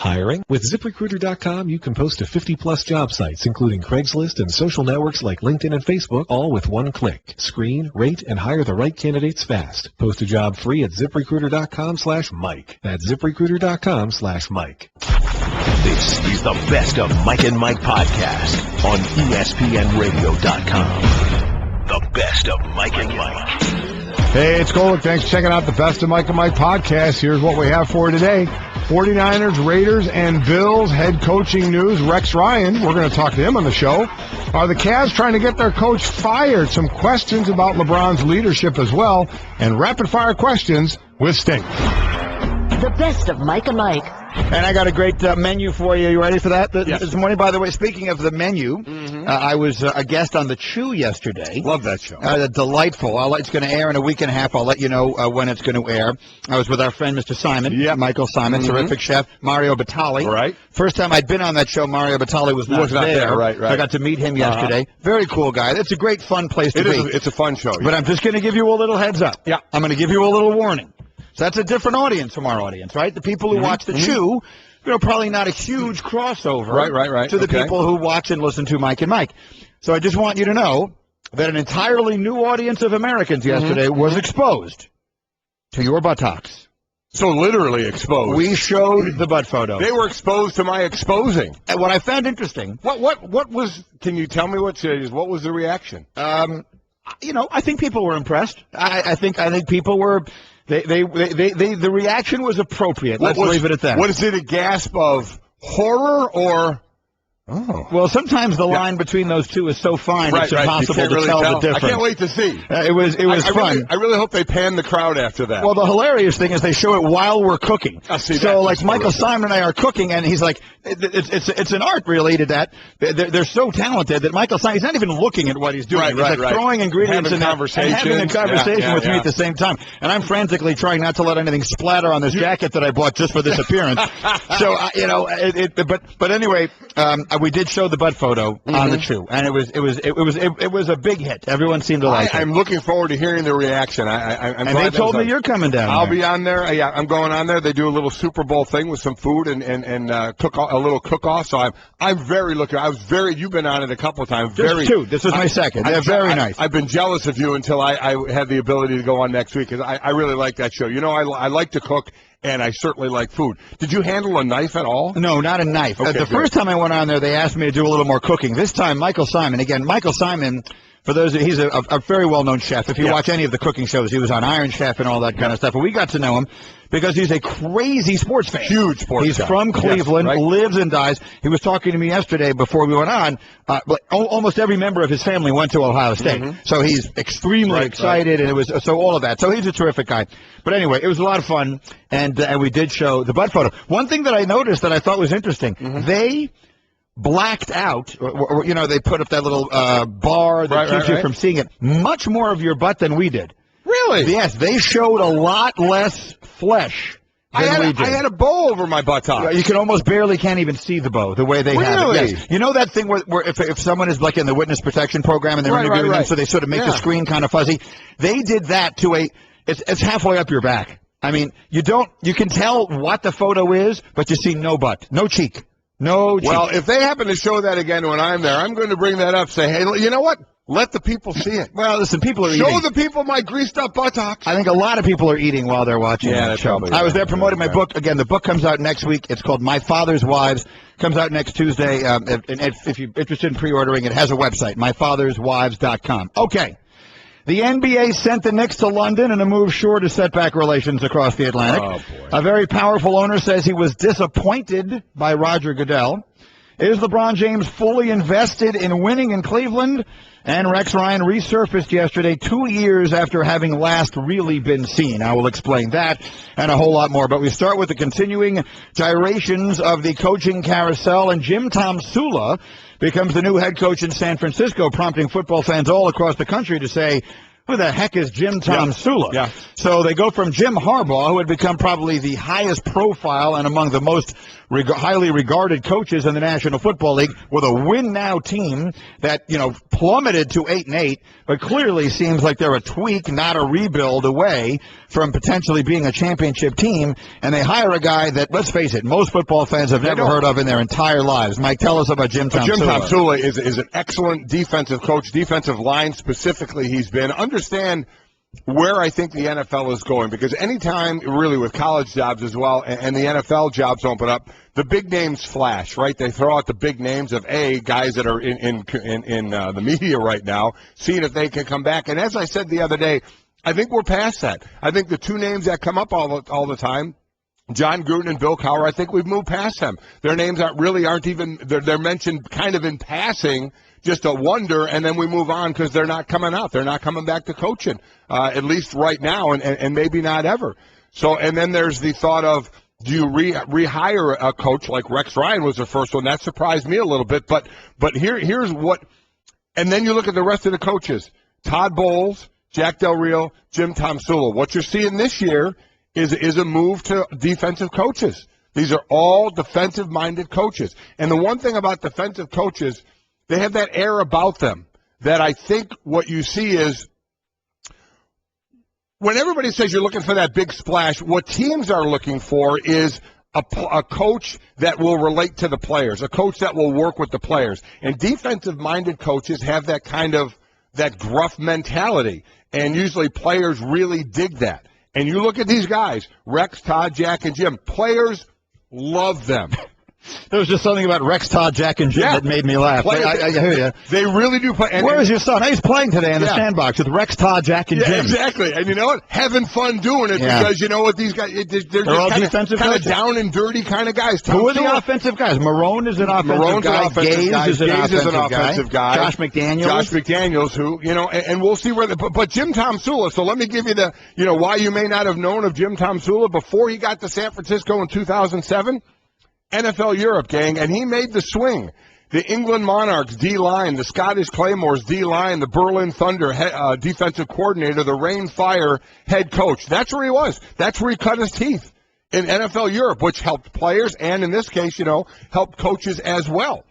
Hiring? With ZipRecruiter.com, you can post to 50-plus job sites, including Craigslist and social networks like LinkedIn and Facebook, all with one click. Screen, rate, and hire the right candidates fast. Post a job free at ZipRecruiter.com/Mike. That's ZipRecruiter.com/Mike. This is the Best of Mike and Mike podcast on ESPNRadio.com. The Best of Mike and Mike. Hey, it's Golick. Thanks for checking out the Best of Mike and Mike podcast. Here's what we have for today. 49ers, Raiders, and Bills head coaching news. Rex Ryan, we're going to talk to him on the show. Are the Cavs trying to get their coach fired? Some questions about LeBron's leadership as well. And rapid-fire questions with Sting. The Best of Mike and Mike. And I got a great menu for you. You ready for that? Yes. This morning, by the way, speaking of the menu, I was a guest on The Chew yesterday. Love that show. Delightful. It's going to air in a week and a half. I'll let you know when it's going to air. I was with our friend, Mr. Simon, Michael Simon, terrific chef, Mario Batali. Right. First time I'd been on that show, Mario Batali was not there. Right. So I got to meet him yesterday. Very cool guy. It's a great, fun place to be. It's a fun show. But I'm just going to give you a little heads up. Yeah. I'm going to give you a little warning. So that's a different audience from our audience, right? The people who watch The Chew, probably not a huge crossover right. to the people who watch and listen to Mike and Mike. So I just want you to know that an entirely new audience of Americans yesterday was exposed to your buttocks. So literally exposed. We showed the butt photo. They were exposed to my exposing. And what I found interesting. What was, can you tell me what was the reaction? I think people were impressed. I think people were... the reaction was appropriate. Let's leave it at that. What is it, a gasp of horror or... Oh. Well, sometimes the line between those two is so fine it's impossible to tell the difference. I can't wait to see. It was fun. I really hope they pan the crowd after that. Well, the hilarious thing is they show it while we're cooking. So, like, Michael Simon and I are cooking, and he's like, it's an art, really, to that. They're so talented that Michael Simon, he's not even looking at what he's doing. He's throwing ingredients in there and having a conversation with me at the same time. And I'm frantically trying not to let anything splatter on this jacket that I bought just for this appearance. So, but anyway, we did show the butt photo on The Chew, and it was a big hit. Everyone seemed to like it. I'm looking forward to hearing the reaction. And they told me you're coming down. I'll be on there. Yeah, I'm going on there. They do a little Super Bowl thing with some food and cook a little cook-off. So I'm very looking. You've been on it a couple of times. Just two. This is my second. They're very nice. I've been jealous of you until I had the ability to go on next week because I really like that show. I like to cook. And I certainly like food. Did you handle a knife at all? No, not a knife. Okay, the first time I went on there, they asked me to do a little more cooking. This time, Michael Simon, for those, he's a very well-known chef. If you watch any of the cooking shows, he was on Iron Chef and all that kind of stuff. And we got to know him because he's a crazy sports fan. Huge sports He's guy. from Cleveland, lives and dies. He was talking to me yesterday before we went on. Almost every member of his family went to Ohio State. So he's extremely excited, and it was so all of that. So he's a terrific guy. But anyway, it was a lot of fun, and we did show the butt photo. One thing that I noticed that I thought was interesting, they blacked out, they put up that little bar that keeps you from seeing it. Much more of your butt than we did. Really? Yes, they showed a lot less flesh than we did. I had a bow over my buttock. You can almost can't even see the bow the way they have it. Yes. You know that thing where if someone is like in the witness protection program and they're interviewing them, so they sort of make the screen kind of fuzzy. They did that to it's halfway up your back. I mean, you can tell what the photo is, but you see no butt, no cheek. No cheek. Well, if they happen to show that again when I'm there, I'm going to bring that up. Say, hey, you know what? Let the people see it. Well, listen, people are eating. Show the people my greased up buttocks. I think a lot of people are eating while they're watching that show. I was there promoting my book. Again, the book comes out next week. It's called My Father's Wives. Comes out next Tuesday. And if you're interested in pre-ordering, it has a website, myfatherswives.com. Okay. The NBA sent the Knicks to London in a move sure to set back relations across the Atlantic. Oh, boy. A very powerful owner says he was disappointed by Roger Goodell. Is LeBron James fully invested in winning in Cleveland? And Rex Ryan resurfaced yesterday 2 years after having last really been seen. I will explain that and a whole lot more. But we start with the continuing gyrations of the coaching carousel, and Jim Tom Sula becomes the new head coach in San Francisco, prompting football fans all across the country to say, who the heck is Jim Tomsula? Yeah. So they go from Jim Harbaugh, who had become probably the highest profile and among the most highly regarded coaches in the National Football League, with a win-now team that, plummeted to 8-8, but clearly seems like they're a tweak, not a rebuild away from potentially being a championship team. And they hire a guy that, let's face it, most football fans have never heard of in their entire lives. Mike, tell us about Jim Tomsula. Jim Tomsula is an excellent defensive coach, defensive line specifically he's been. Understand where I think the NFL is going, because anytime, really with college jobs as well, and the NFL jobs open up, the big names flash, right? They throw out the big names of guys that are in the media right now, seeing if they can come back. And as I said the other day, I think we're past that. I think the two names that come up all the time, John Gruden and Bill Cowher, I think we've moved past them. Their names aren't even they're mentioned kind of in passing, just a wonder, and then we move on because they're not coming out. They're not coming back to coaching, at least right now, and maybe not ever. So, and then there's the thought of, do you rehire a coach like Rex Ryan was the first one? That surprised me a little bit. But here's what, and then you look at the rest of the coaches: Todd Bowles, Jack Del Rio, Jim Tomsula. What you're seeing this year is a move to defensive coaches. These are all defensive-minded coaches. And the one thing about defensive coaches, they have that air about them that I think what you see is, when everybody says you're looking for that big splash, what teams are looking for is a coach that will relate to the players, a coach that will work with the players. And defensive-minded coaches have that kind of, that gruff mentality. And usually players really dig that. And you look at these guys, Rex, Todd, Jack, and Jim, players love them. There was just something about Rex, Todd, Jack, and Jim that made me laugh. I hear you. They really do play. Where is your son? He's playing today in the sandbox with Rex, Todd, Jack, and Jim. Exactly. And you know what? Having fun doing it because you know what? These guys, they're all defensive kind of down and dirty kind of guys. Who are the offensive guys? Marone is an offensive guy. Gaze is an offensive guy. Josh McDaniels, who, and we'll see where but Jim Tomsula, so let me give you the, why you may not have known of Jim Tomsula before he got to San Francisco in 2007. NFL Europe, gang, and he made the swing. The England Monarchs D-line, the Scottish Claymores D-line, the Berlin Thunder defensive coordinator, the Rain Fire head coach. That's where he was. That's where he cut his teeth in NFL Europe, which helped players and, in this case, helped coaches as well.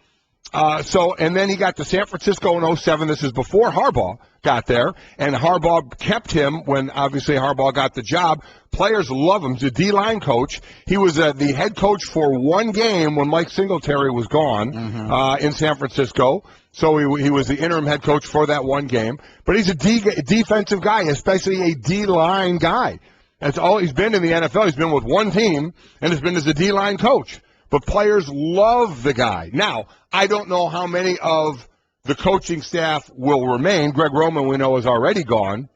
And then he got to San Francisco in 07. This is before Harbaugh got there, and Harbaugh kept him when, obviously, Harbaugh got the job. Players love him. He's a D-line coach. He was the head coach for one game when Mike Singletary was gone in San Francisco. So he was the interim head coach for that one game. But he's a defensive guy, especially a D-line guy. That's all he's been in the NFL. He's been with one team, and has been as a D-line coach. But players love the guy. Now, I don't know how many of the coaching staff will remain. Greg Roman, we know, is already gone.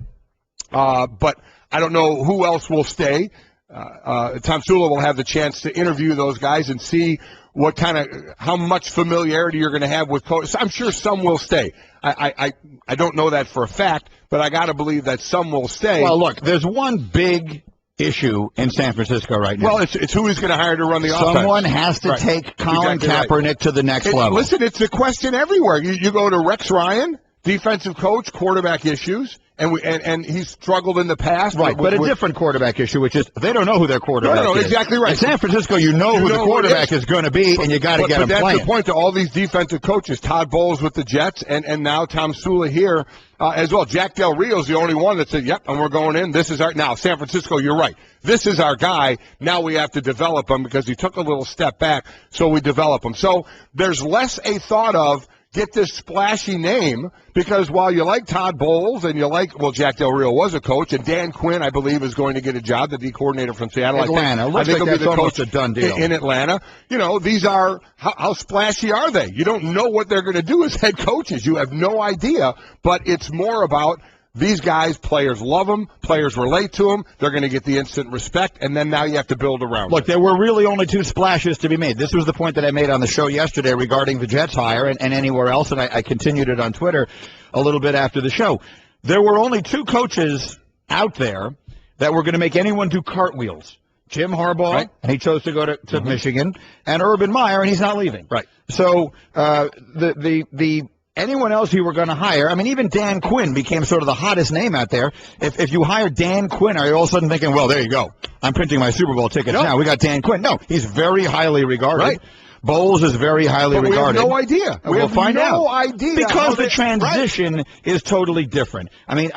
But I don't know who else will stay. Tomsula will have the chance to interview those guys and see how much familiarity you're going to have with coaches. I'm sure some will stay. I don't know that for a fact, but I got to believe that some will stay. Well, look, there's one big issue in San Francisco right now. Well, it's who he's going to hire to run the offense. Someone has to take Colin Kaepernick to the next level. Listen, it's the question everywhere. You go to Rex Ryan, defensive coach, quarterback issues, and he's struggled in the past. Right, but a different quarterback issue, which is they don't know who their quarterback is. Exactly right. In San Francisco, you know who the quarterback is going to be, and you got to get him playing. But that's the point to all these defensive coaches. Todd Bowles with the Jets, and now Tomsula here as well. Jack Del Rio's the only one that said, yep, and we're going in. This is our – now, San Francisco, you're right. This is our guy. Now we have to develop him because he took a little step back, so we develop him. So there's less a thought of – get this splashy name, because while you like Todd Bowles and you like, Jack Del Rio was a coach, and Dan Quinn, I believe, is going to get a job, the D coordinator from Seattle. Atlanta. I think he'll be the coach a done deal. In Atlanta. These are, how splashy are they? You don't know what they're going to do as head coaches. You have no idea, but it's more about these guys, players love them, players relate to them, they're going to get the instant respect, and then now you have to build around Look, there were really only two splashes to be made. This was the point that I made on the show yesterday regarding the Jets hire and anywhere else, and I continued it on Twitter a little bit after the show. There were only two coaches out there that were going to make anyone do cartwheels. Jim Harbaugh, and he chose to go to Michigan, and Urban Meyer, and he's not leaving. Right. So the anyone else you were going to hire, I mean, even Dan Quinn became sort of the hottest name out there. If you hire Dan Quinn, are you all of a sudden thinking, well, there you go, I'm printing my Super Bowl tickets now. We got Dan Quinn. No, he's very highly regarded. Right. Bowles is very highly regarded. We have no idea. We'll find out. No idea. Because the transition is totally different. I mean,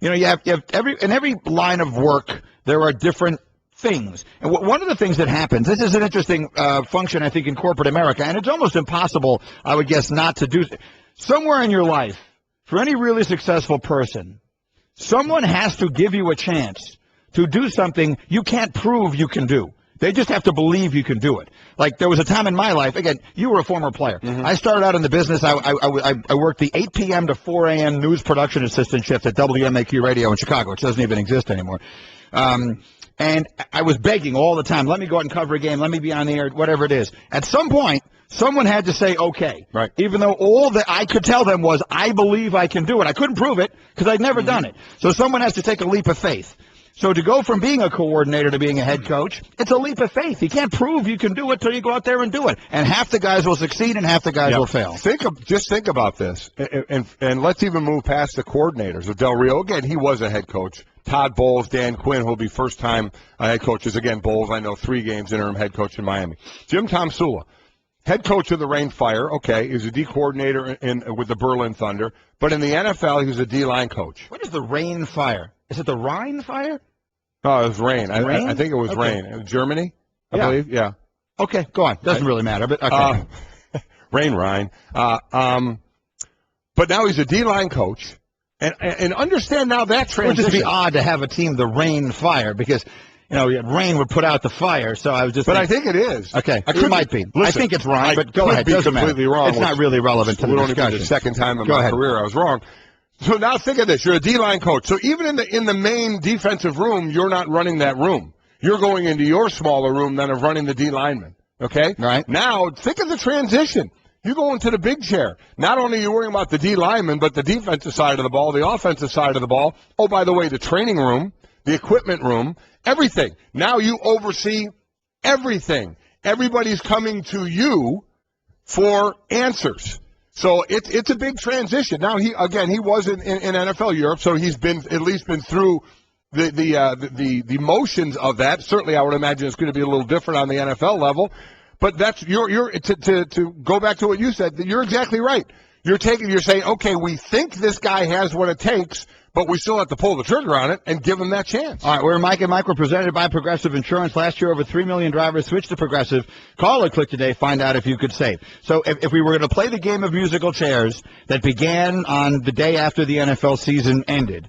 you have in every line of work, there are different things. And one of the things that happens, this is an interesting function, I think, in corporate America, and it's almost impossible, I would guess, not to do. Somewhere in your life, for any really successful person, someone has to give you a chance to do something you can't prove you can do. They just have to believe you can do it. Like, there was a time in my life, again, you were a former player. Mm-hmm. I started out in the business. I worked the 8 p.m. to 4 a.m. news production assistant shift at WMAQ Radio in Chicago, which doesn't even exist anymore. And I was begging all the time, let me go out and cover a game, let me be on the air, whatever it is. At some point, someone had to say, okay. Right. Even though all that I could tell them was, I believe I can do it. I couldn't prove it because I'd never done it. So someone has to take a leap of faith. So to go from being a coordinator to being a head coach, it's a leap of faith. You can't prove you can do it till you go out there and do it. And half the guys will succeed and half the guys will fail. Just think about this. And let's even move past the coordinators. Del Rio, again, he was a head coach. Todd Bowles, Dan Quinn, who'll be first-time head coaches. Again, Bowles, I know, 3 games interim head coach in Miami. Jim Tomsula, head coach of the Rain Fire. Okay, he's a D coordinator with the Berlin Thunder. But in the NFL, he was a D-line coach. What is the Rain Fire? Is it the Rhine Fire? Oh, it was Rain. Rain? I think it was Rain. Germany, I believe. Yeah. Okay, go on. Doesn't really matter, but okay. Rain Rhine. But now he's a D-line coach. And understand now that transition. It would just be odd to have a team, the Rain Fire, because, rain would put out the fire. So I was just. But I think it is. Okay, it might be. Listen, I think it's Rhine, but go ahead. Doesn't matter. Completely wrong. It's not really relevant to the discussion. Only the second time in my career I was wrong. So now think of this. You're a D-line coach. So even in the main defensive room, you're not running that room. You're going into your smaller room than of running the D-lineman. Okay? Right. Now, think of the transition. You go into the big chair. Not only are you worrying about the D-lineman, but the defensive side of the ball, the offensive side of the ball. Oh, by the way, the training room, the equipment room, everything. Now you oversee everything. Everybody's coming to you for answers. So it's a big transition. Now he was in NFL Europe, so he's at least been through the motions of that. Certainly, I would imagine it's going to be a little different on the NFL level. But that's to go back to what you said. You're exactly right. You're saying, okay, we think this guy has what it takes, but we still have to pull the trigger on it and give him that chance. All right, we're Mike and Mike. We're presented by Progressive Insurance. Last year, over 3 million drivers switched to Progressive. Call or click today. Find out if you could save. So if we were going to play the game of musical chairs that began on the day after the NFL season ended,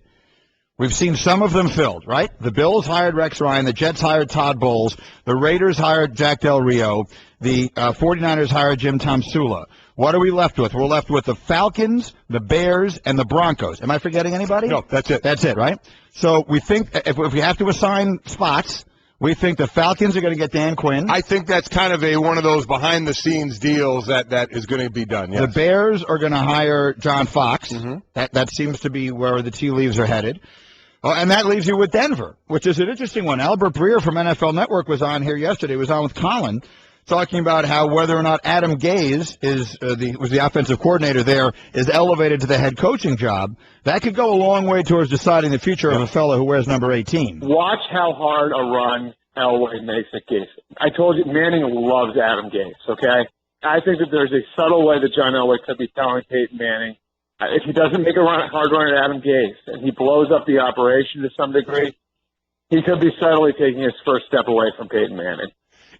we've seen some of them filled, right? The Bills hired Rex Ryan. The Jets hired Todd Bowles. The Raiders hired Jack Del Rio. The 49ers hired Jim Tomsula. What are we left with? We're left with the Falcons, the Bears, and the Broncos. Am I forgetting anybody? No, that's it. That's it, right? So we think if we have to assign spots, we think the Falcons are going to get Dan Quinn. I think that's kind of one of those behind-the-scenes deals that is going to be done, yes. The Bears are going to hire John Fox. Mm-hmm. That seems to be where the tea leaves are headed. Oh, and that leaves you with Denver, which is an interesting one. Albert Breer from NFL Network was on here yesterday. He was on with Colin, talking about how whether or not Adam Gase was the offensive coordinator there, is elevated to the head coaching job. That could go a long way towards deciding the future of a fellow who wears number 18. Watch how hard a run Elway makes at Gase. I told you, Manning loves Adam Gase, okay? I think that there's a subtle way that John Elway could be telling Peyton Manning, if he doesn't make a hard run at Adam Gase and he blows up the operation to some degree, he could be subtly taking his first step away from Peyton Manning.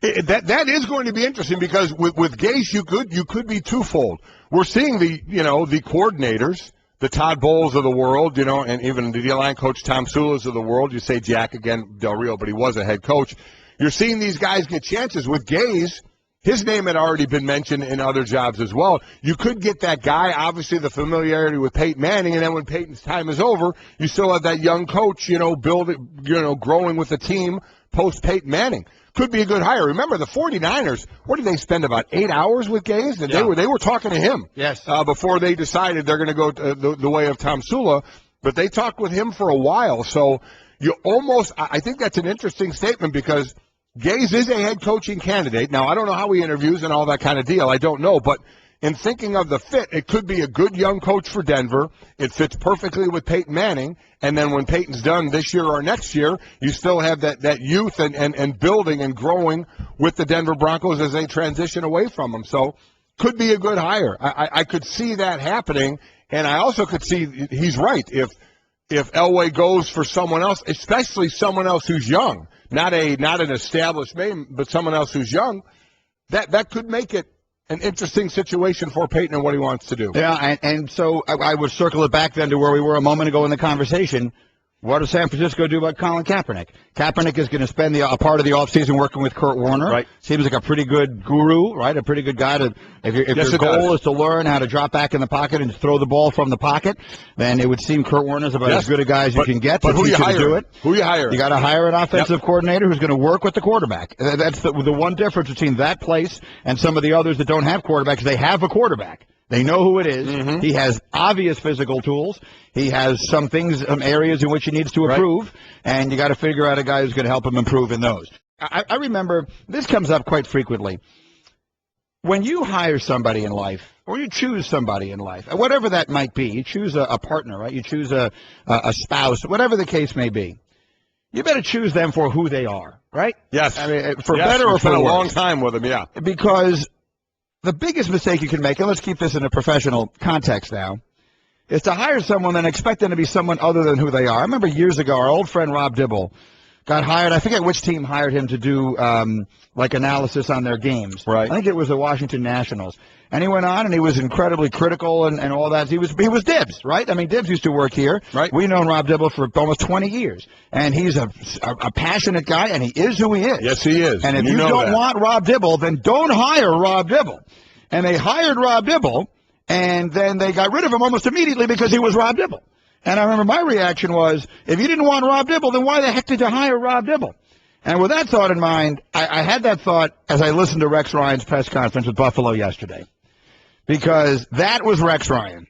That is going to be interesting because with Gase you could be twofold. We're seeing the coordinators, the Todd Bowles of the world, and even the D-line coach Tomsula's of the world. You say Jack again, Del Rio, but he was a head coach. You're seeing these guys get chances. With Gase, his name had already been mentioned in other jobs as well. You could get that guy, obviously the familiarity with Peyton Manning, and then when Peyton's time is over, you still have that young coach, growing with the team post Peyton Manning. Could be a good hire. Remember, the 49ers, what did they spend, about 8 hours with Gase? And they were talking to him before they decided they're going to go the way of Tomsula. But they talked with him for a while. So I think that's an interesting statement because Gase is a head coaching candidate. Now, I don't know how he interviews and all that kind of deal. I don't know. But in thinking of the fit, it could be a good young coach for Denver. It fits perfectly with Peyton Manning. And then when Peyton's done this year or next year, you still have that youth and building and growing with the Denver Broncos as they transition away from him. So could be a good hire. I could see that happening. And I also could see he's right. If Elway goes for someone else, especially someone else who's young, not an established name, but someone else who's young, that could make it an interesting situation for Peyton and what he wants to do. Yeah, and so I would circle it back then to where we were a moment ago in the conversation. What does San Francisco do about Colin Kaepernick? Kaepernick is going to spend a part of the offseason working with Kurt Warner. Right. Seems like a pretty good guru, right? A pretty good guy to. If your goal is to learn how to drop back in the pocket and throw the ball from the pocket, then it would seem Kurt Warner's about as good a guy as you can get. But who you hire? Do it. Who you hire? You got to hire an offensive coordinator who's going to work with the quarterback. That's the one difference between that place and some of the others that don't have quarterbacks. They have a quarterback. They know who it is. Mm-hmm. He has obvious physical tools. He has some areas in which he needs to improve, and you got to figure out a guy who's going to help him improve in those. I remember this comes up quite frequently. When you hire somebody in life, or you choose somebody in life, whatever that might be, you choose a partner, right? You choose a spouse, whatever the case may be. You better choose them for who they are, right? Yes. I mean, for better or for worse. A long time with them, yeah. Because the biggest mistake you can make, and let's keep this in a professional context now, is to hire someone and expect them to be someone other than who they are. I remember years ago, our old friend Rob Dibble got hired. I forget which team hired him to do analysis on their games. Right. I think it was the Washington Nationals. And he went on and he was incredibly critical and all that. He was Dibs, right? I mean, Dibs used to work here. Right. We've known Rob Dibble for almost 20 years. And he's a passionate guy, and he is who he is. Yes, he is. And if you don't want Rob Dibble, then don't hire Rob Dibble. And they hired Rob Dibble, and then they got rid of him almost immediately because he was Rob Dibble. And I remember my reaction was, if you didn't want Rob Dibble, then why the heck did you hire Rob Dibble? And with that thought in mind, I had that thought as I listened to Rex Ryan's press conference with Buffalo yesterday. Because that was Rex Ryan.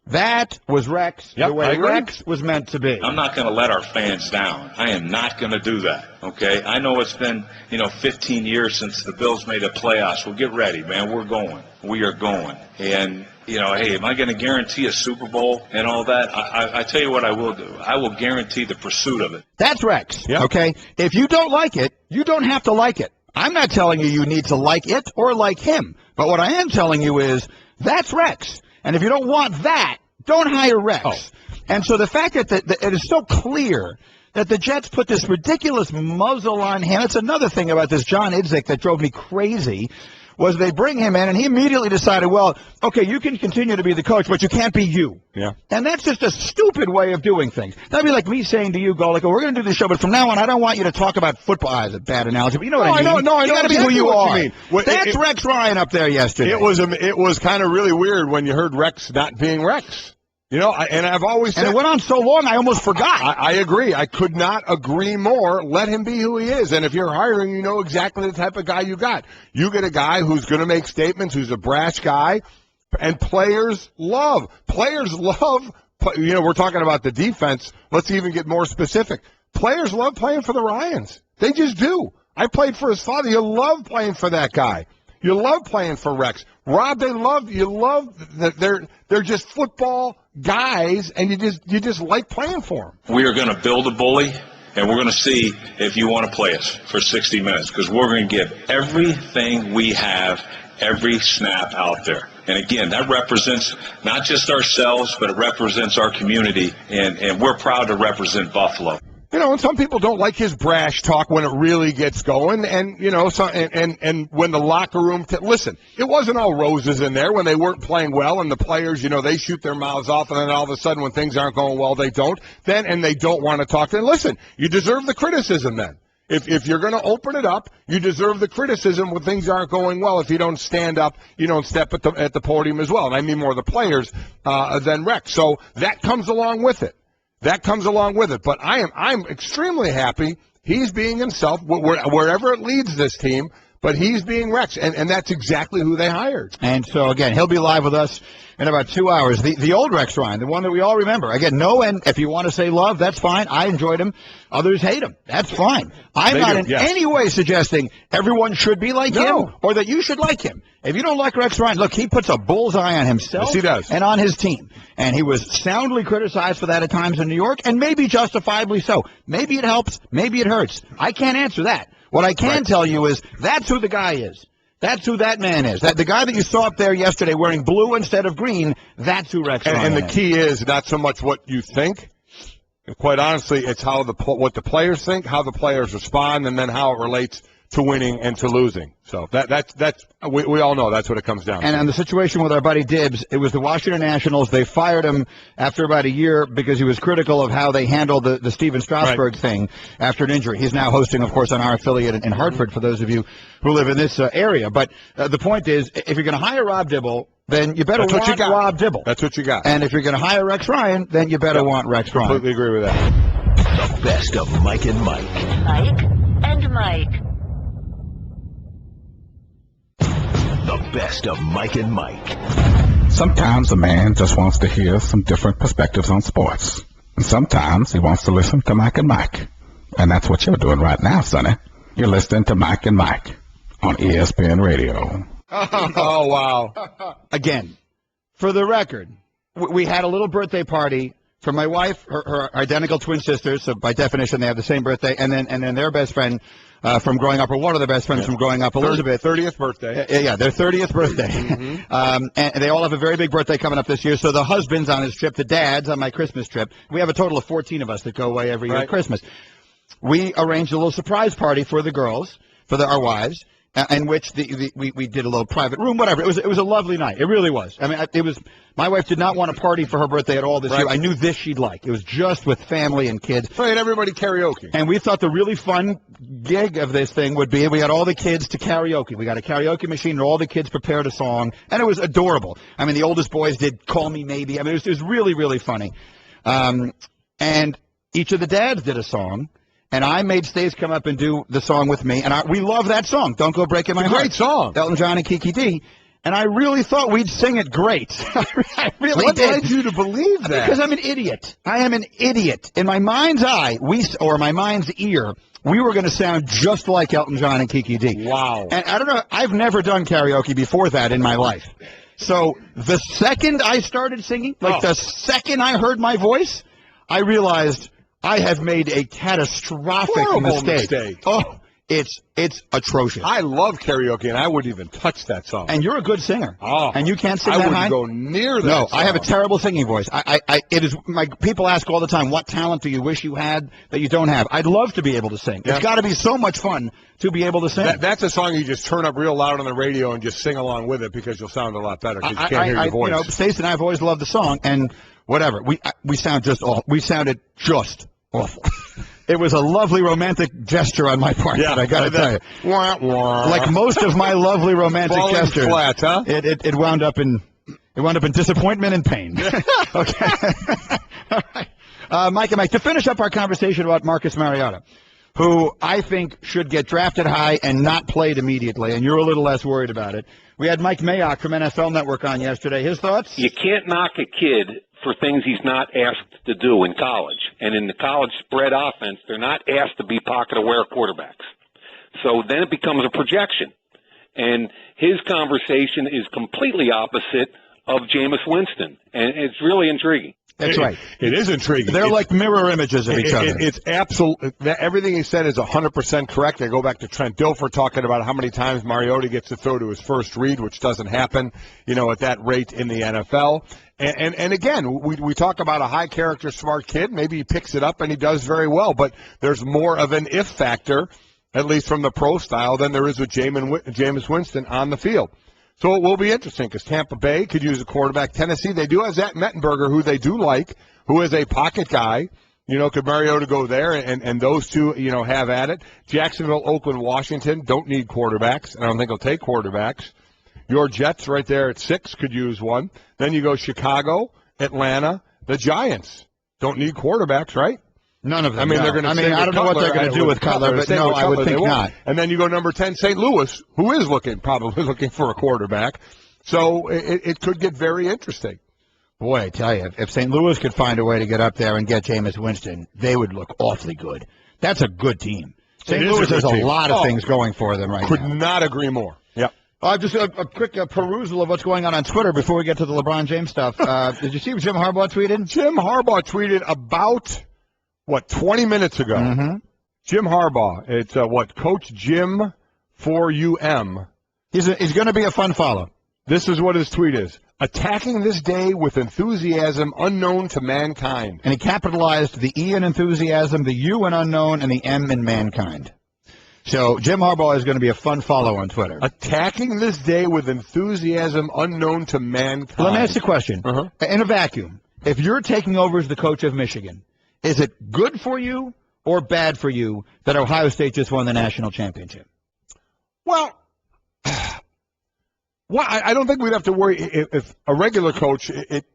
That was Rex, the way Rex was meant to be. I'm not going to let our fans down. I am not going to do that, okay? I know it's been, 15 years since the Bills made the playoffs. Well, get ready, man. We're going. We are going. And, hey, am I going to guarantee a Super Bowl and all that? I tell you what I will do. I will guarantee the pursuit of it. That's Rex, okay? If you don't like it, you don't have to like it. I'm not telling you need to like it or like him. But what I am telling you is that's Rex. And if you don't want that, don't hire Rex. Oh. And so the fact that it is so clear that the Jets put this ridiculous muzzle on him, it's another thing about this John Idzik that drove me crazy, was they bring him in, and he immediately decided, well, okay, you can continue to be the coach, but you can't be you. Yeah. And that's just a stupid way of doing things. That'd be like me saying to you, Golick, we're going to do this show, but from now on, I don't want you to talk about football. That's a bad analogy, but you know what I mean. I know got to be exactly who you what are. You mean. Well, that's Rex Ryan up there yesterday. It was kind of really weird when you heard Rex not being Rex. And I've always said... And it went on so long, I almost forgot. I agree. I could not agree more. Let him be who he is. And if you're hiring, you know exactly the type of guy you got. You get a guy who's going to make statements, who's a brash guy, and players love. We're talking about the defense. Let's even get more specific. Players love playing for the Ryans. They just do. I played for his father. You love playing for that guy. You love playing for Rex. Rob, you love that they're just football guys, and you just like playing for them. We are going to build a bully, and we're going to see if you want to play us for 60 minutes, because we're going to give everything we have, every snap out there. And again, that represents not just ourselves, but it represents our community, and we're proud to represent Buffalo. And some people don't like his brash talk when it really gets going, and and when the locker room. Listen, it wasn't all roses in there when they weren't playing well, and the players, they shoot their mouths off, and then all of a sudden when things aren't going well, they don't. And they don't want to talk to them. Listen, you deserve the criticism then. If you're going to open it up, you deserve the criticism when things aren't going well. If you don't stand up, you don't step at the podium as well. And I mean more the players than Rex. So that comes along with it. But I'm extremely happy he's being himself wherever it leads this team. But he's being Rex, and that's exactly who they hired. And so, again, he'll be live with us in about 2 hours. The old Rex Ryan, the one that we all remember. Again, no, and if you want to say love, that's fine. I enjoyed him. Others hate him. That's fine. I'm not in any way suggesting everyone should be like him or that you should like him. If you don't like Rex Ryan, look, he puts a bullseye on himself and on his team. And he was soundly criticized for that at times in New York, and maybe justifiably so. Maybe it helps. Maybe it hurts. I can't answer that. What I can tell you is that's who the guy is. That's who that man is. That the guy that you saw up there yesterday wearing blue instead of green, that's who Rex Ryan is. And the key is not so much what you think. Quite honestly, it's how what the players think, how the players respond, and then how it relates to winning and to losing. So that's we all know that's what it comes down to. And on the situation with our buddy Dibbs, it was the Washington Nationals. They fired him after about a year because he was critical of how they handled the Steven Strasburg thing after an injury. He's now hosting, of course, on our affiliate in Hartford for those of you who live in this area. But the point is, if you're going to hire Rob Dibble, then you better want Rob Dibble. That's what you got. And if you're going to hire Rex Ryan, then you better want Rex Ryan. Completely agree with that. The best of Mike and Mike. Mike and Mike. The best of Mike and Mike. Sometimes a man just wants to hear some different perspectives on sports. And sometimes he wants to listen to Mike and Mike. And that's what you're doing right now, Sonny. You're listening to Mike and Mike on ESPN Radio. Oh, wow. Again, for the record, we had a little birthday party for my wife, her identical twin sisters, so by definition they have the same birthday, and then their best friend from growing up, or one of their best friends from growing up, Elizabeth. 30th birthday. Yeah, their 30th birthday. And they all have a very big birthday coming up this year, so the husband's on his trip, the dad's on my Christmas trip. We have a total of 14 of us that go away every year at Christmas. We arranged a little surprise party for the girls, for our wives, in which we did a little private room, whatever. It was a lovely night. It really was. I mean, it was. My wife did not want a party for her birthday at all this year. I knew this she'd like. It was just with family and kids. So and everybody karaoke. And we thought the really fun gig of this thing would be we had all the kids to karaoke. We got a karaoke machine and all the kids prepared a song, and it was adorable. I mean, the oldest boys did "Call Me Maybe." I mean, it was really, really funny. And each of the dads did a song. And I made Stace come up and do the song with me. And we love that song. Don't Go Breaking My Heart. Great song. Elton John and Kiki D. And I really thought we'd sing it great. I really what did. What led you to believe that? Because I'm an idiot. I am an idiot. In my mind's eye, or my mind's ear, we were going to sound just like Elton John and Kiki D. Wow. And I don't know. I've never done karaoke before that in my life. So the second I started singing, the second I heard my voice, I realized I have made a catastrophic mistake. Oh, it's atrocious. I love karaoke, and I wouldn't even touch that song. And you're a good singer. Oh, and you can't sing that high? I wouldn't go near that No, song. I have a terrible singing voice. It is. My people ask all the time, what talent do you wish you had that you don't have? I'd love to be able to sing. Yeah. It's got to be so much fun to be able to sing. That's a song you just turn up real loud on the radio and just sing along with it because you'll sound a lot better because you can't hear your voice. You know, Stacey and I have always loved the song, and whatever. We sound just awful. We sounded just awful. It was a lovely romantic gesture on my part, I got to tell you. Like most of my lovely romantic gestures, flat, huh? It wound up in disappointment and pain. Okay. All right. Mike and Mike, to finish up our conversation about Marcus Mariota, who I think should get drafted high and not played immediately, and you're a little less worried about it. We had Mike Mayock from NFL Network on yesterday. His thoughts? You can't knock a kid for things he's not asked to do in college. And in the college spread offense, they're not asked to be pocket-aware quarterbacks. So then it becomes a projection. And his conversation is completely opposite of Jameis Winston. And it's really intriguing. That's right. It is intriguing. They're like mirror images of each other. It's absolute. Everything he said is 100% correct. I go back to Trent Dilfer talking about how many times Mariota gets to throw to his first read, which doesn't happen, at that rate in the NFL. And again, we talk about a high-character, smart kid. Maybe he picks it up and he does very well, but there's more of an if factor, at least from the pro style, than there is with Jameis Winston on the field. So it will be interesting because Tampa Bay could use a quarterback. Tennessee, they do have Zach Mettenberger, who they do like, who is a pocket guy. Could Mariota go there and those two, have at it. Jacksonville, Oakland, Washington don't need quarterbacks, and I don't think they'll take quarterbacks. Your Jets right there at 6 could use one. Then you go Chicago, Atlanta, the Giants. Don't need quarterbacks, right? None of them. I mean, no. they're going to. I don't know what they're going to do with Cutler, but no, I would think not. And then you go number 10, St. Louis, who is probably looking for a quarterback. So it could get very interesting. Boy, I tell you, if St. Louis could find a way to get up there and get Jameis Winston, they would look awfully good. That's a good team. St. Louis has a lot of things going for them right now. Could not agree more. Yep. Just a quick perusal of what's going on Twitter before we get to the LeBron James stuff. Did you see what Jim Harbaugh tweeted? Jim Harbaugh tweeted about, 20 minutes ago. Mm-hmm. Jim Harbaugh. It's, Coach Jim for UM. He's going to be a fun follow. This is what his tweet is. Attacking this day with enthusiasm unknown to mankind. And he capitalized the E in enthusiasm, the U in unknown, and the M in mankind. So Jim Harbaugh is going to be a fun follow on Twitter. Attacking this day with enthusiasm unknown to mankind. Let me ask you a question. Uh-huh. In a vacuum, if you're taking over as the coach of Michigan, is it good for you or bad for you that Ohio State just won the national championship? Well, I don't think we'd have to worry if a regular coach. It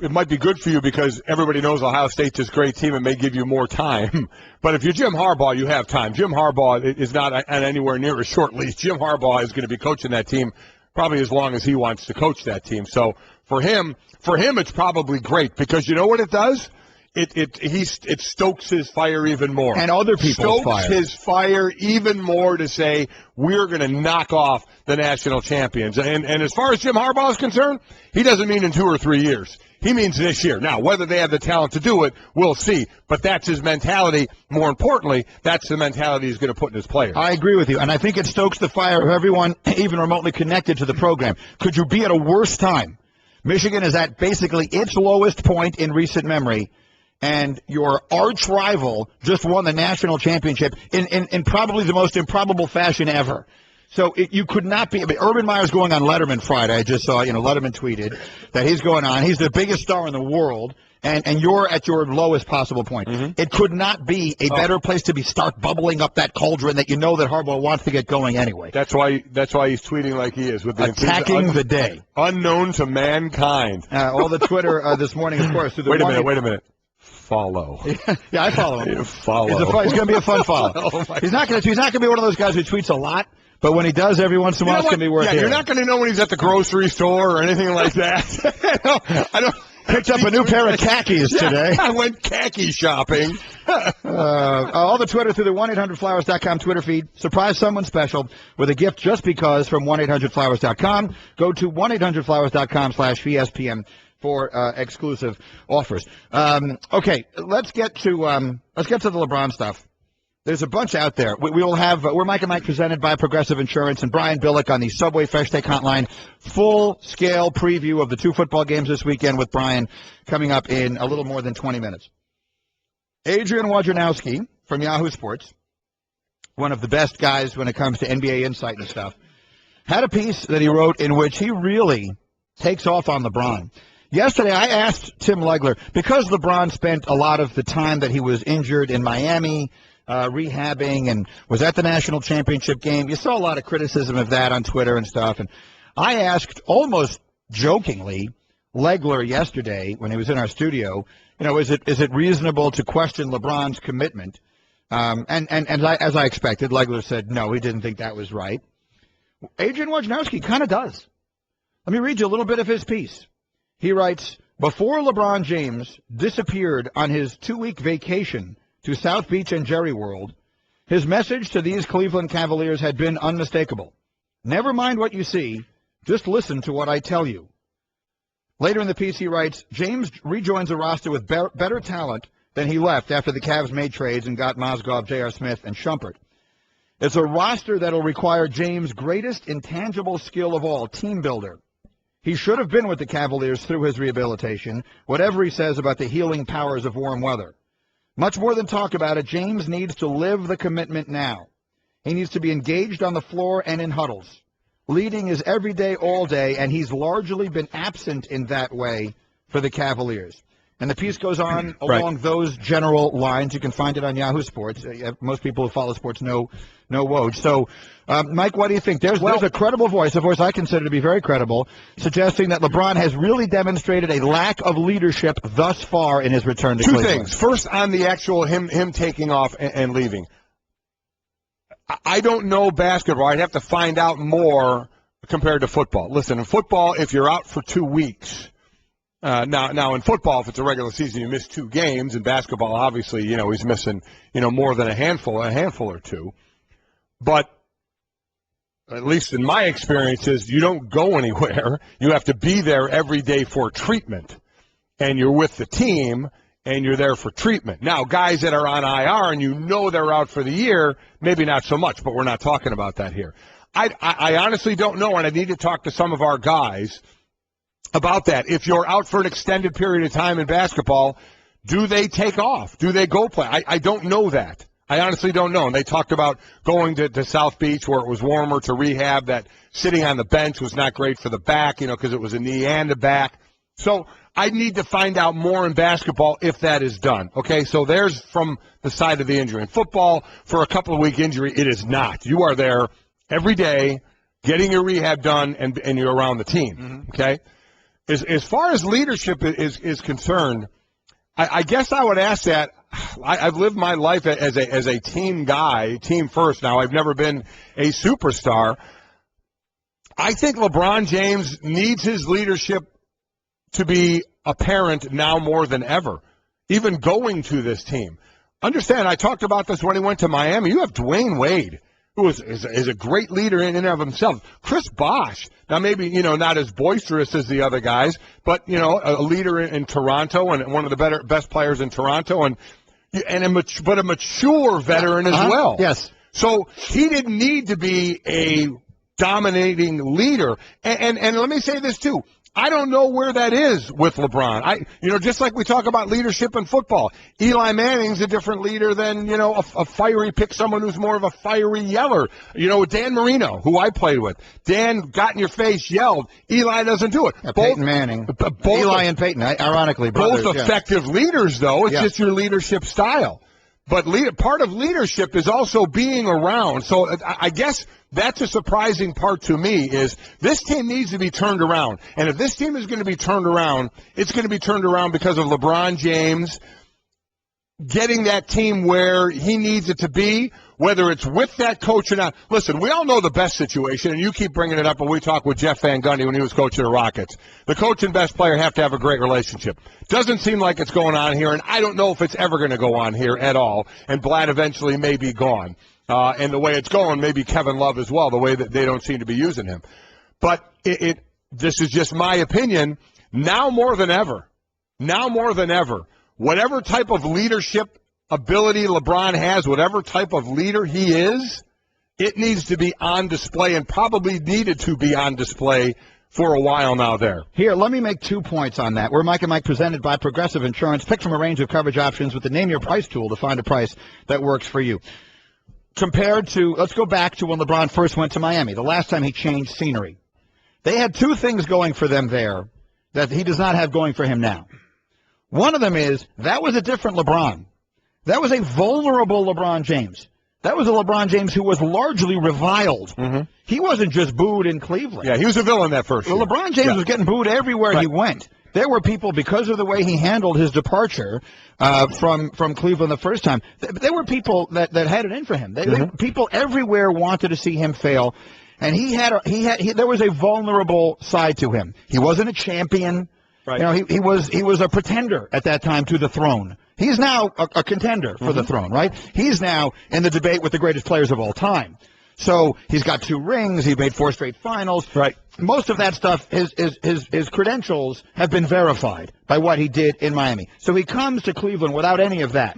might be good for you because everybody knows Ohio State's this great team and may give you more time. But if you're Jim Harbaugh, you have time. Jim Harbaugh is not on anywhere near a short leash. Jim Harbaugh is going to be coaching that team probably as long as he wants to coach that team. So for him, it's probably great because you know what it does? It stokes his fire even more. And other people's stokes his fire even more to say, we're going to knock off the national champions. And as far as Jim Harbaugh is concerned, he doesn't mean in 2 or 3 years. He means this year. Now, whether they have the talent to do it, we'll see. But that's his mentality. More importantly, that's the mentality he's going to put in his players. I agree with you. And I think it stokes the fire of everyone even remotely connected to the program. Could you be at a worse time? Michigan is at basically its lowest point in recent memory. And your arch rival just won the national championship in probably the most improbable fashion ever. So you could not be. Urban Meyer's going on Letterman Friday. I just saw, Letterman tweeted that he's going on. He's the biggest star in the world, and you're at your lowest possible point. Mm-hmm. It could not be a better place to start bubbling up that cauldron that that Harbaugh wants to get going anyway. That's why he's tweeting like he is with the attacking the day unknown to mankind. All the Twitter this morning, of course. Through the Wait a minute. Follow. Yeah, I follow him. Follow. He's going to be a fun follow. He's not going to be one of those guys who tweets a lot, but when he does, every once in a while, it's going to be worth it. You're not going to know when he's at the grocery store or anything like that. I don't. Picked up a new pair of khakis today. I went khaki shopping. All the Twitter through the 1-800-Flowers.com Twitter feed. Surprise someone special with a gift just because from 1-800-Flowers.com. Go to 1-800-Flowers.com/VSPN for exclusive offers. Okay, let's get to the LeBron stuff. There's a bunch out there. We will have we're Mike and Mike presented by Progressive Insurance and Brian Billick on the Subway Fresh Take Hotline. Full-scale preview of the 2 football games this weekend with Brian coming up in a little more than 20 minutes. Adrian Wojnarowski from Yahoo Sports, one of the best guys when it comes to NBA insight and stuff, had a piece that he wrote in which he really takes off on LeBron. Yesterday, I asked Tim Legler, because LeBron spent a lot of the time that he was injured in Miami, rehabbing, and was at the national championship game. You saw a lot of criticism of that on Twitter and stuff. And I asked, almost jokingly, Legler yesterday when he was in our studio, is it reasonable to question LeBron's commitment? As I expected, Legler said no, he didn't think that was right. Adrian Wojnarowski kind of does. Let me read you a little bit of his piece. He writes, before LeBron James disappeared on his 2-week vacation to South Beach and Jerry World, his message to these Cleveland Cavaliers had been unmistakable. Never mind what you see, just listen to what I tell you. Later in the piece, he writes, James rejoins a roster with better talent than he left after the Cavs made trades and got Mozgov, J.R. Smith, and Shumpert. It's a roster that'll require James' greatest intangible skill of all, team builder. He should have been with the Cavaliers through his rehabilitation, whatever he says about the healing powers of warm weather. Much more than talk about it, James needs to live the commitment now. He needs to be engaged on the floor and in huddles. Leading is every day, all day, and he's largely been absent in that way for the Cavaliers. And the piece goes on along those general lines. You can find it on Yahoo Sports. Most people who follow sports know Woj. So, Mike, what do you think? There's a credible voice, a voice I consider to be very credible, suggesting that LeBron has really demonstrated a lack of leadership thus far in his return to Cleveland. Two things. First, on the actual him taking off and leaving. I don't know basketball. I'd have to find out more compared to football. Listen, in football, if you're out for 2 weeks, now in football, if it's a regular season, you miss 2 games. In basketball, obviously, he's missing, more than a handful or two. But at least in my experiences, you don't go anywhere. You have to be there every day for treatment, and you're with the team, and you're there for treatment. Now, guys that are on IR and they're out for the year, maybe not so much, but we're not talking about that here. I honestly don't know, and I need to talk to some of our guys about that. If you're out for an extended period of time in basketball, do they take off? Do they go play? I don't know that. I honestly don't know. And they talked about going to South Beach where it was warmer to rehab, that sitting on the bench was not great for the back, because it was a knee and a back. So I need to find out more in basketball if that is done. Okay, so there's from the side of the injury. In football, for a couple of week injury, it is not. You are there every day getting your rehab done, and you're around the team. Okay? As far as leadership is concerned, I guess I would ask that. I've lived my life as a team guy, team first. Now, I've never been a superstar. I think LeBron James needs his leadership to be apparent now more than ever, even going to this team. Understand, I talked about this when he went to Miami. You have Dwayne Wade, who is a great leader in and of himself. Chris Bosh, now maybe, not as boisterous as the other guys, but, a leader in Toronto and one of the best players in Toronto, but a mature veteran as well. Yes. So he didn't need to be a dominating leader. And let me say this, too. I don't know where that is with LeBron. Just like we talk about leadership in football, Eli Manning's a different leader than, a fiery someone who's more of a fiery yeller. Dan Marino, who I played with. Dan got in your face, yelled. Eli doesn't do it. Peyton Manning. Eli and Peyton, ironically, brothers. Both effective leaders, though. It's just your leadership style. But part of leadership is also being around. So I guess that's a surprising part to me is this team needs to be turned around. And if this team is going to be turned around, it's going to be turned around because of LeBron James getting that team where he needs it to be, whether it's with that coach or not. Listen, we all know the best situation, and you keep bringing it up when we talk with Jeff Van Gundy when he was coaching the Rockets. The coach and best player have to have a great relationship. Doesn't seem like it's going on here, and I don't know if it's ever going to go on here at all, and Blatt eventually may be gone. And the way it's going, maybe Kevin Love as well, the way that they don't seem to be using him. But this is just my opinion, now more than ever, whatever type of leadership ability LeBron has, whatever type of leader he is, it needs to be on display and probably needed to be on display for a while now there. Here, let me make 2 points on that. We're Mike and Mike, presented by Progressive Insurance. Pick from a range of coverage options with the Name Your Price tool to find a price that works for you. Compared to, let's go back to when LeBron first went to Miami, the last time he changed scenery. They had 2 things going for them there that he does not have going for him now. One of them is that was a different LeBron. That was a vulnerable LeBron James. That was a LeBron James who was largely reviled. He wasn't just booed in Cleveland. Yeah, he was a villain that first year. Well, LeBron James was getting booed everywhere he went. There were people, because of the way he handled his departure from Cleveland the first time, there were people that had it in for him. People everywhere wanted to see him fail, and there was a vulnerable side to him. He wasn't a champion. Right. He was a pretender at that time to the throne. He's now a contender for the throne, right? He's now in the debate with the greatest players of all time. So he's got 2 rings. He made 4 straight finals. Right. Most of that stuff, his credentials have been verified by what he did in Miami. So he comes to Cleveland without any of that.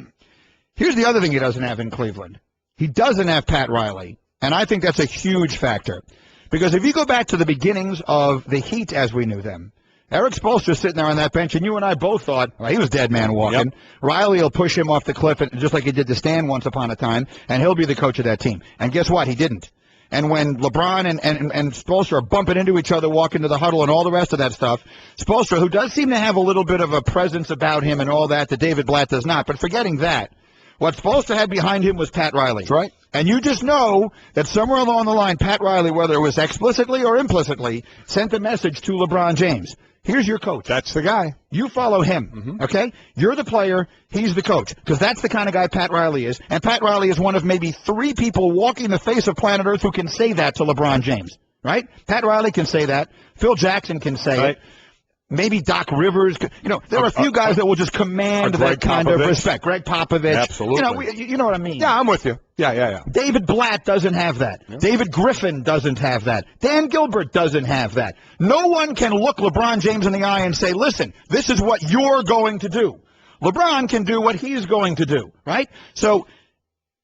Here's the other thing he doesn't have in Cleveland. He doesn't have Pat Riley, and I think that's a huge factor. Because if you go back to the beginnings of the Heat as we knew them, Eric Spoelstra's sitting there on that bench, and you and I both thought, well, he was dead man walking. Yep. Riley will push him off the cliff, just like he did to Stan once upon a time, and he'll be the coach of that team. And guess what? He didn't. And when LeBron and Spoelstra are bumping into each other, walking to the huddle and all the rest of that stuff, Spoelstra, who does seem to have a little bit of a presence about him and all that David Blatt does not, but forgetting that, what Spoelstra had behind him was Pat Riley. That's right. And you just know that somewhere along the line, Pat Riley, whether it was explicitly or implicitly, sent a message to LeBron James. Here's your coach. That's the guy. You follow him, okay? You're the player. He's the coach. Because that's the kind of guy Pat Riley is. And Pat Riley is one of maybe 3 people walking the face of planet Earth who can say that to LeBron James, right? Pat Riley can say that. Phil Jackson can say it. Maybe Doc Rivers. You know, there are a few guys that will just command that kind of respect. Greg Popovich. Absolutely. You know what I mean? Yeah, I'm with you. Yeah. David Blatt doesn't have that. Yeah. David Griffin doesn't have that. Dan Gilbert doesn't have that. No one can look LeBron James in the eye and say, listen, this is what you're going to do. LeBron can do what he's going to do, right? So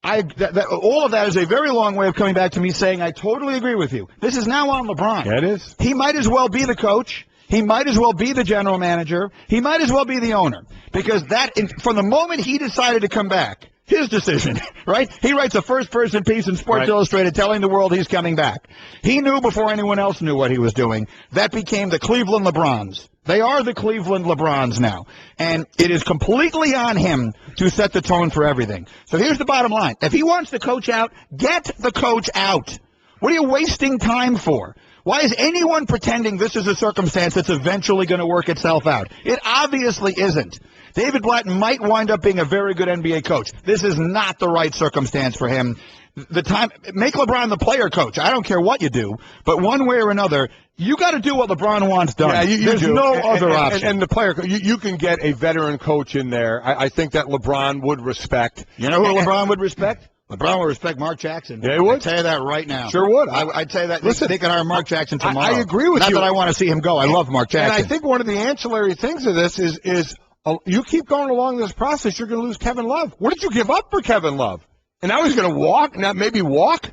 all of that is a very long way of coming back to me saying I totally agree with you. This is now on LeBron. Yeah, it is. He might as well be the coach. He might as well be the general manager. He might as well be the owner. Because from the moment he decided to come back, his decision, right? He writes a first-person piece in Sports Illustrated telling the world he's coming back. He knew before anyone else knew what he was doing. That became the Cleveland LeBrons. They are the Cleveland LeBrons now. And it is completely on him to set the tone for everything. So here's the bottom line. If he wants the coach out, get the coach out. What are you wasting time for? Why is anyone pretending this is a circumstance that's eventually going to work itself out? It obviously isn't. David Blatt might wind up being a very good NBA coach. This is not the right circumstance for him. Make LeBron the player coach. I don't care what you do, but one way or another, you got to do what LeBron wants done. Yeah, you There's do. no other option. And the player, you can get a veteran coach in there. I think that LeBron would respect. You know who LeBron would respect? LeBron would respect Mark Jackson. Yeah, he would. I'd tell you that right now. Sure would. I'd say that. Listen, they can hire Mark Jackson tomorrow. I agree with you. you. Not that I want to see him go. I love Mark Jackson. And I think one of the ancillary things of this is you keep going along this process, you're going to lose Kevin Love. What did you give up for Kevin Love? And now he's going to walk, not maybe walk?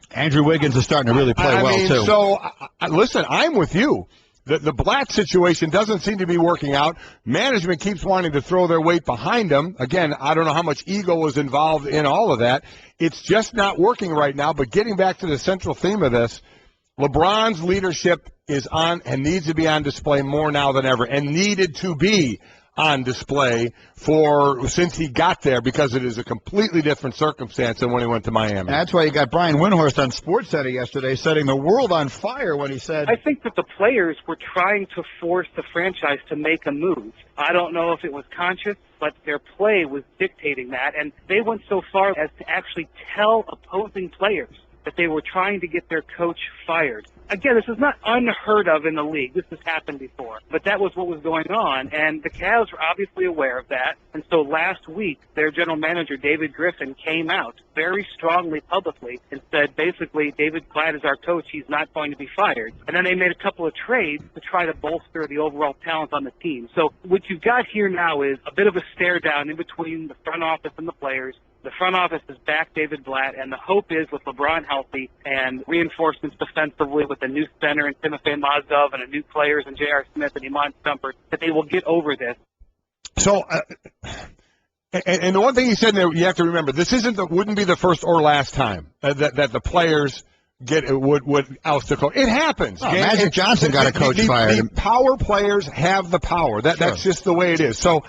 Andrew Wiggins is starting to really play too. So, listen, I'm with you. The Blatt situation doesn't seem to be working out. Management keeps wanting to throw their weight behind him. Again, I don't know how much ego was involved in all of that. It's just not working right now. But getting back to the central theme of this, LeBron's leadership is on and needs to be on display more now than ever, and needed to be on display since he got there, because it is a completely different circumstance than when he went to Miami. And that's why you got Brian Windhorst on SportsCenter yesterday setting the world on fire when he said, I think that the players were trying to force the franchise to make a move. I don't know if it was conscious, but their play was dictating that, and they went so far as to actually tell opposing players that they were trying to get their coach fired. Again, this is not unheard of in the league. This has happened before. But that was what was going on, and the Cavs were obviously aware of that. And so last week, their general manager, David Griffin, came out very strongly publicly and said, basically, David Blatt is our coach. He's not going to be fired. And then they made a couple of trades to try to bolster the overall talent on the team. So what you've got here now is a bit of a stare down in between the front office and the players. The front office has backed David Blatt, and the hope is with LeBron healthy and reinforcements defensively with a new center in Timofey Mazdov and a new players in J.R. Smith and Iman Shumpert, that they will get over this. So, and the one thing he said there, you have to remember, this wouldn't be the first or last time that the players would oust the coach. It happens. Oh, Magic Johnson got a coach fired. The power players have the power. That's just the way it is. So,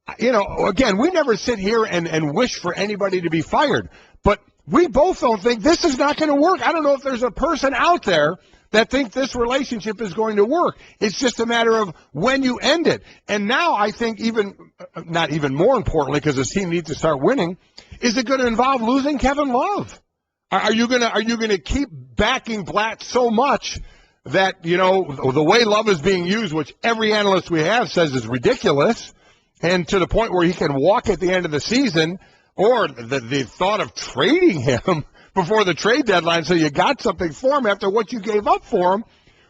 again, we never sit here and wish for anybody to be fired, but we both don't think this is not going to work. I don't know if there's a person out there that thinks this relationship is going to work. It's just a matter of when you end it. And now I think not even more importantly, because this team needs to start winning, is it going to involve losing Kevin Love? Are you going to keep backing Blatt so much that, the way Love is being used, which every analyst we have says is ridiculous, and to the point where he can walk at the end of the season, or the thought of trading him before the trade deadline so you got something for him after what you gave up for him?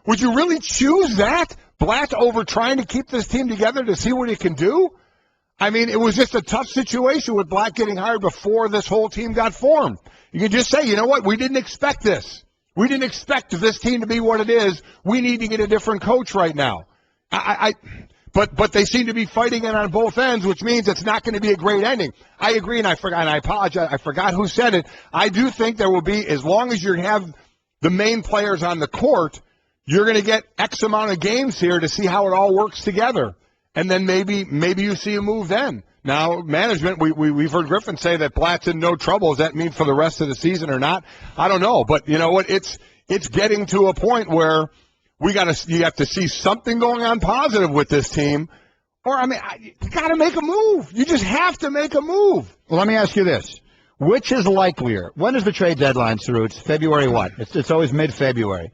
Would you really choose that, Blatt, over trying to keep this team together to see what he can do? I mean, it was just a tough situation with Blatt getting hired before this whole team got formed. You can just say, you know what, we didn't expect this. We didn't expect this team to be what it is. We need to get a different coach right now. But they seem to be fighting it on both ends, which means it's not going to be a great ending. I agree, and I apologize. I forgot who said it. I do think there will be, as long as you have the main players on the court, you're going to get X amount of games here to see how it all works together. And then maybe you see a move then. Now, management, we've heard Griffin say that Blatt's in no trouble. Does that mean for the rest of the season or not? I don't know. But you know what? It's getting to a point where you have to see something going on positive with this team. Or, I mean, you got to make a move. You just have to make a move. Well, let me ask you this. Which is likelier? When is the trade deadline, Cerruts? February what? It's always mid-February.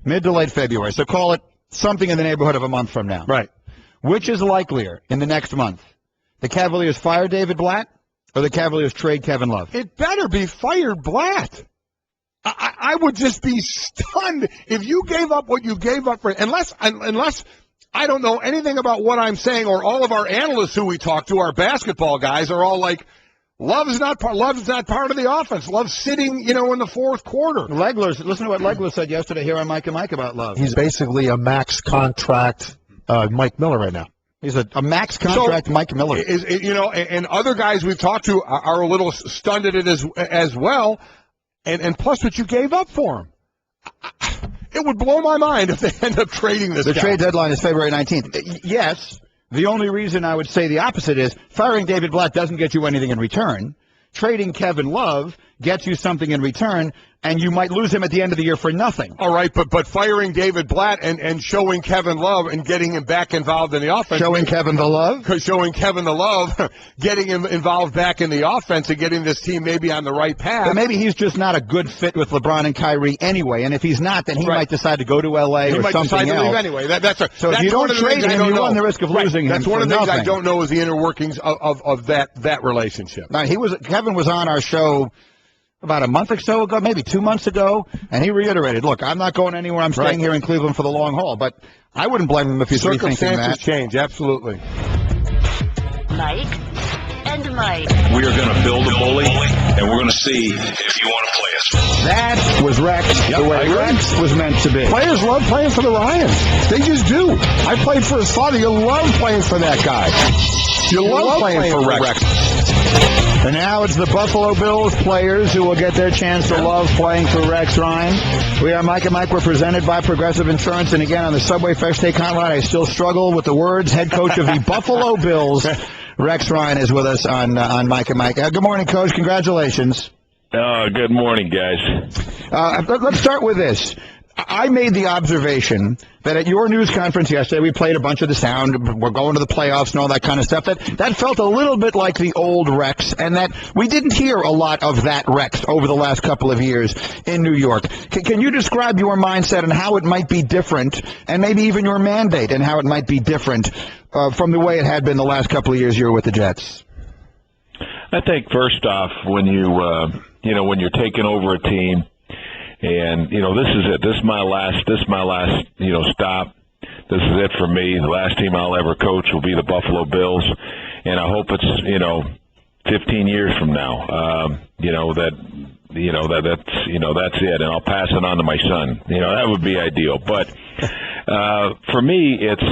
Mid to late February. So call it something in the neighborhood of a month from now. Right. Which is likelier in the next month? The Cavaliers fire David Blatt or the Cavaliers trade Kevin Love? It better be fired Blatt. I would just be stunned if you gave up what you gave up for, unless I don't know anything about what I'm saying, or all of our analysts who we talk to, our basketball guys, are all like, Love's not part of the offense. Love's sitting, in the fourth quarter. Listen to what Legler said yesterday here on Mike and Mike about Love. He's basically a max contract Mike Miller right now. He's a max contract Mike Miller. And other guys we've talked to are a little stunned at it as well. And plus what you gave up for him. It would blow my mind if they end up trading this guy. The trade deadline is February 19th. Yes. The only reason I would say the opposite is firing David Blatt doesn't get you anything in return. Trading Kevin Love gets you something in return, and you might lose him at the end of the year for nothing. All right, but firing David Blatt and showing Kevin Love and getting him back involved in the offense. Showing Kevin the love, getting him involved back in the offense and getting this team maybe on the right path. But maybe he's just not a good fit with LeBron and Kyrie anyway, and if he's not, then he might decide to go to L.A. or something else. He might decide to leave anyway. So if you don't trade him, you run the risk of losing him. That's one of the things I don't know is the inner workings of that relationship. Now, Kevin was on our show about a month or so ago, maybe 2 months ago, and he reiterated, look, I'm not going anywhere. I'm staying here in Cleveland for the long haul. But I wouldn't blame him if he's rethinking that. Circumstances change, absolutely. Mike and Mike. We are going to build a bully, and we're going to see if you want to play us. That was Rex, the way Rex was meant to be. Players love playing for the Ryans. They just do. I played for his father. You love playing for that guy. You love playing for Rex. And now it's the Buffalo Bills players who will get their chance to love playing for Rex Ryan. We are Mike and Mike. We're presented by Progressive Insurance. And again, on the Subway Fresh Take Hotline, I still struggle with the words. Head coach of the Buffalo Bills, Rex Ryan, is with us on Mike and Mike. Good morning, Coach. Congratulations. Good morning, guys. Let's start with this. I made the observation that at your news conference yesterday, we played a bunch of the sound, we're going to the playoffs and all that kind of stuff, that felt a little bit like the old Rex, and that we didn't hear a lot of that Rex over the last couple of years in New York. Can you describe your mindset and how it might be different, and maybe even your mandate and how it might be different from the way it had been the last couple of years you were with the Jets? I think first off, when when you're taking over a team, and this is it. This is my last stop. This is it for me. The last team I'll ever coach will be the Buffalo Bills, and I hope it's 15 years from now. That's it, and I'll pass it on to my son. That would be ideal. But for me, it's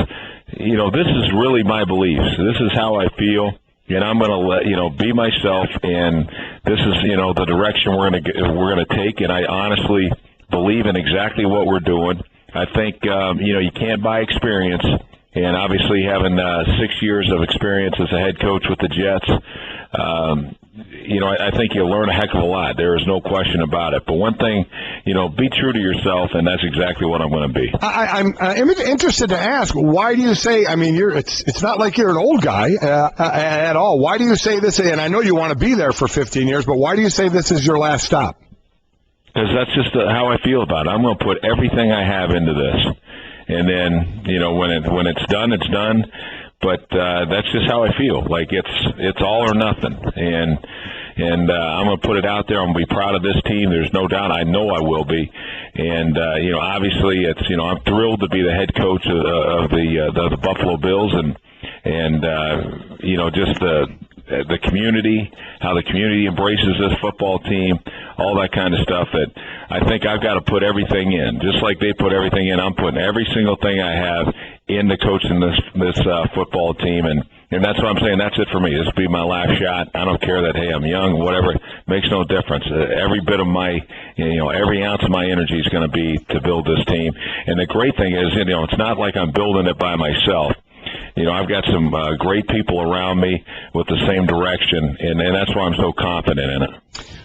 this is really my beliefs. This is how I feel. And I'm going to be myself, and this is the direction we're going to take. And I honestly believe in exactly what we're doing. I think you can't buy experience, and obviously having 6 years of experience as a head coach with the Jets, I think you'll learn a heck of a lot. There is no question about it. But one thing, be true to yourself, and that's exactly what I'm going to be. I'm interested to ask, why do you say, it's not like you're an old guy at all. Why do you say this? And I know you want to be there for 15 years, but why do you say this is your last stop? Because that's just how I feel about it. I'm going to put everything I have into this. And then, when it's done, it's done. But that's just how I feel. Like it's all or nothing, and I'm going to put it out there. I'm going to be proud of this team. There's no doubt. I know I will be, and obviously it's I'm thrilled to be the head coach of the Buffalo Bills, and just the community, how the community embraces this football team, all that kind of stuff. That I think I've got to put everything in, just like they put everything in. I'm putting every single thing I have into coaching this football team, and that's what I'm saying. That's it for me. This will be my last shot. I don't care that, hey, I'm young, whatever. Makes no difference. Every bit of my, every ounce of my energy is going to be to build this team. And the great thing is, it's not like I'm building it by myself. I've got some great people around me with the same direction, and that's why I'm so confident in it.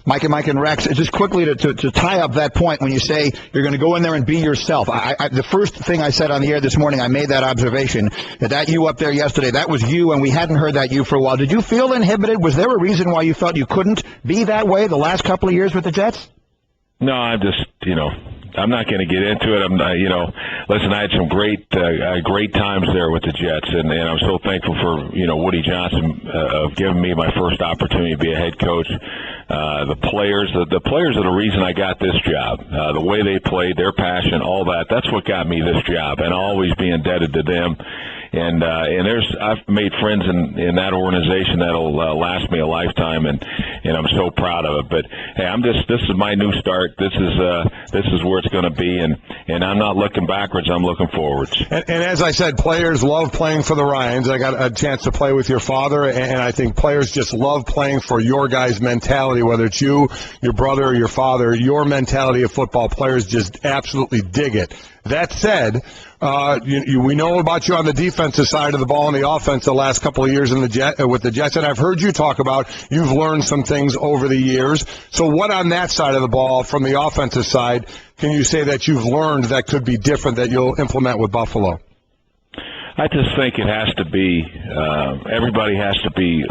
Mike and Rex, just quickly to tie up that point when you say you're going to go in there and be yourself. The first thing I said on the air this morning, I made that observation, that you up there yesterday, that was you, and we hadn't heard that you for a while. Did you feel inhibited? Was there a reason why you felt you couldn't be that way the last couple of years with the Jets? No, I'm just, I'm not going to get into it. Listen, I had some great times there with the Jets, and I'm so thankful for, Woody Johnson of giving me my first opportunity to be a head coach. The players are the reason I got this job. The way they played, their passion, all that's what got me this job, and I'll always be indebted to them. And I've made friends in that organization that'll last me a lifetime, and I'm so proud of it. But hey, this is my new start. This is where it's going to be, and I'm not looking backwards. I'm looking forwards. And as I said, players love playing for the Ryans. I got a chance to play with your father, and I think players just love playing for your guys' mentality, whether it's you, your brother, or your father. Your mentality of football, players just absolutely dig it. That said, we know about you on the defensive side of the ball and the offense the last couple of years with the Jets, and I've heard you talk about you've learned some things over the years. So what on that side of the ball, from the offensive side, can you say that you've learned that could be different that you'll implement with Buffalo? I just think it has to be everybody has to be,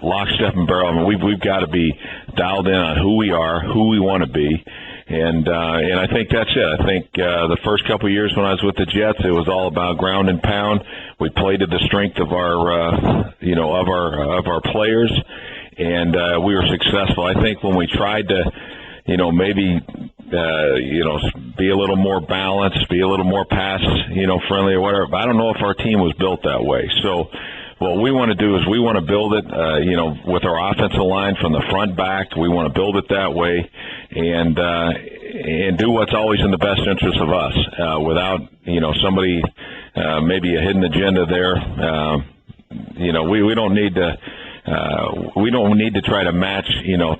lockstep and barrel. I mean, we've got to be dialed in on who we are, who we want to be. And I think that's it. I think the first couple of years when I was with the Jets, it was all about ground and pound. We played to the strength of our, of our players, and we were successful. I think when we tried to, maybe, be a little more balanced, be a little more pass, friendly or whatever. But I don't know if our team was built that way. So what we want to do is we want to build it, with our offensive line from the front back. We want to build it that way, and do what's always in the best interest of us, without somebody maybe a hidden agenda there. We don't need to. We don't need to try to match,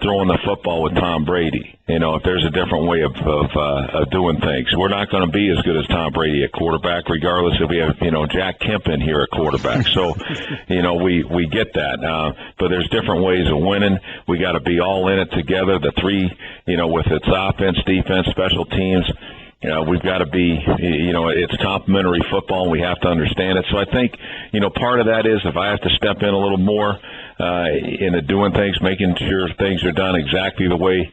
throwing the football with Tom Brady. If there's a different way of doing things, we're not going to be as good as Tom Brady at quarterback, regardless if we have, Jack Kemp in here at quarterback. So, we get that. But there's different ways of winning. We got to be all in it together. The three, with its offense, defense, special teams. We've got to be, it's complementary football, and we have to understand it. So I think, part of that is if I have to step in a little more into doing things, making sure things are done exactly the way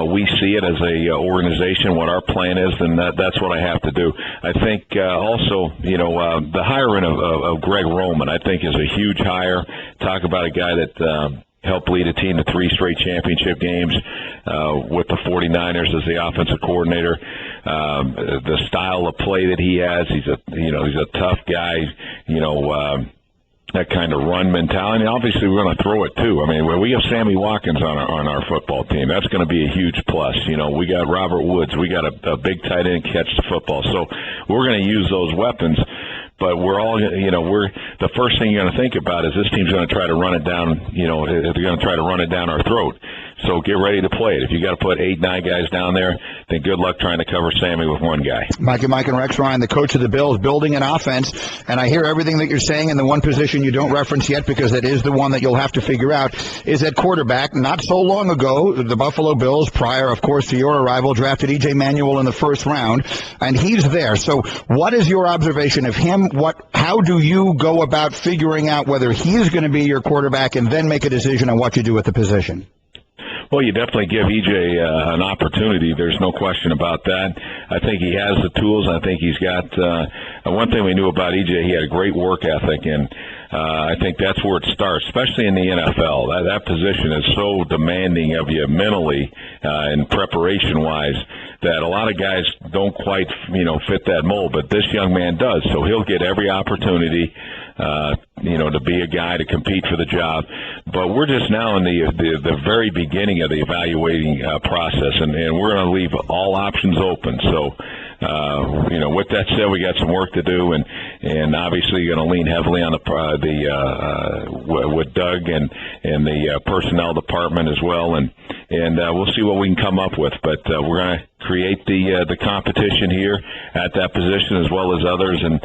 we see it as a organization, what our plan is, then that's what I have to do. I think also, the hiring of Greg Roman, I think, is a huge hire. Talk about a guy that helped lead a team to 3 straight championship games with the 49ers as the offensive coordinator. The style of play that he has, he's a tough guy, that kind of run mentality. And obviously, we're going to throw it too. I mean, we have Sammy Watkins on our football team. That's going to be a huge plus. We got Robert Woods. We got a big tight end catch the football. So we're going to use those weapons. But we're all, the first thing you're going to think about is this team's going to try to run it down, they're going to try to run it down our throat. So get ready to play it. If you got to put 8, 9 guys down there, then good luck trying to cover Sammy with one guy. Mike and Rex Ryan, the coach of the Bills, building an offense. And I hear everything that you're saying, and the one position you don't reference yet, because that is the one that you'll have to figure out, is at quarterback. Not so long ago, the Buffalo Bills, prior, of course, to your arrival, drafted E.J. Manuel in the first round, and he's there. So what is your observation of him? How do you go about figuring out whether he's going to be your quarterback and then make a decision on what you do at the position? Well, you definitely give EJ an opportunity. There's no question about that. I think he has the tools. I think he's got one thing we knew about EJ, he had a great work ethic, and I think that's where it starts, especially in the NFL. That position is so demanding of you mentally and preparation-wise that a lot of guys don't quite, fit that mold, but this young man does. So he'll get every opportunity, to be a guy to compete for the job. But we're just now in the very beginning of the evaluating process, and we're going to leave all options open. So, with that said, we got some work to do, and obviously you're going to lean heavily on with Doug and the personnel department as well, and we'll see what we can come up with. But we're going to create the competition here at that position as well as others, and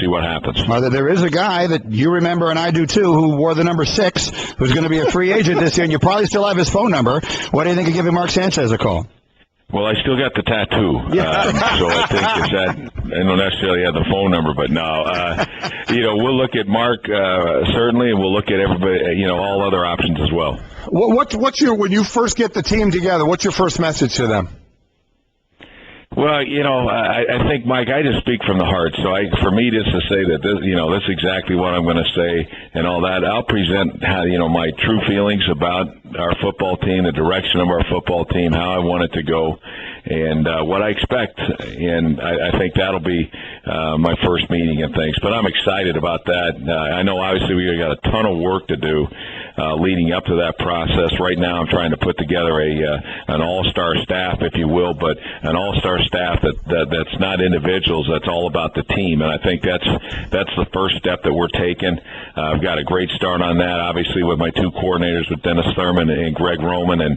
see what happens. Well, there is a guy that you remember, and I do too, who wore the number 6, who's going to be a free agent this year, and you probably still have his phone number. What do you think of giving Mark Sanchez a call? Well, I still got the tattoo, so I think I don't necessarily have the phone number, but no, we'll look at Mark certainly, and we'll look at everybody, all other options as well. What's your, when you first get the team together, what's your first message to them? Well, I think, Mike, I just speak from the heart. So for me just to say that this, that's exactly what I'm going to say and all that, I'll present how, my true feelings about our football team, the direction of our football team, how I want it to go, and what I expect. And I think that'll be my first meeting and things. But I'm excited about that. I know obviously we got a ton of work to do leading up to that process. Right now I'm trying to put together an all-star staff, if you will, but an all-star staff that's not individuals, that's all about the team. And I think that's the first step that we're taking. I've got a great start on that, obviously, with my 2 coordinators, with Dennis Thurman and Greg Roman, and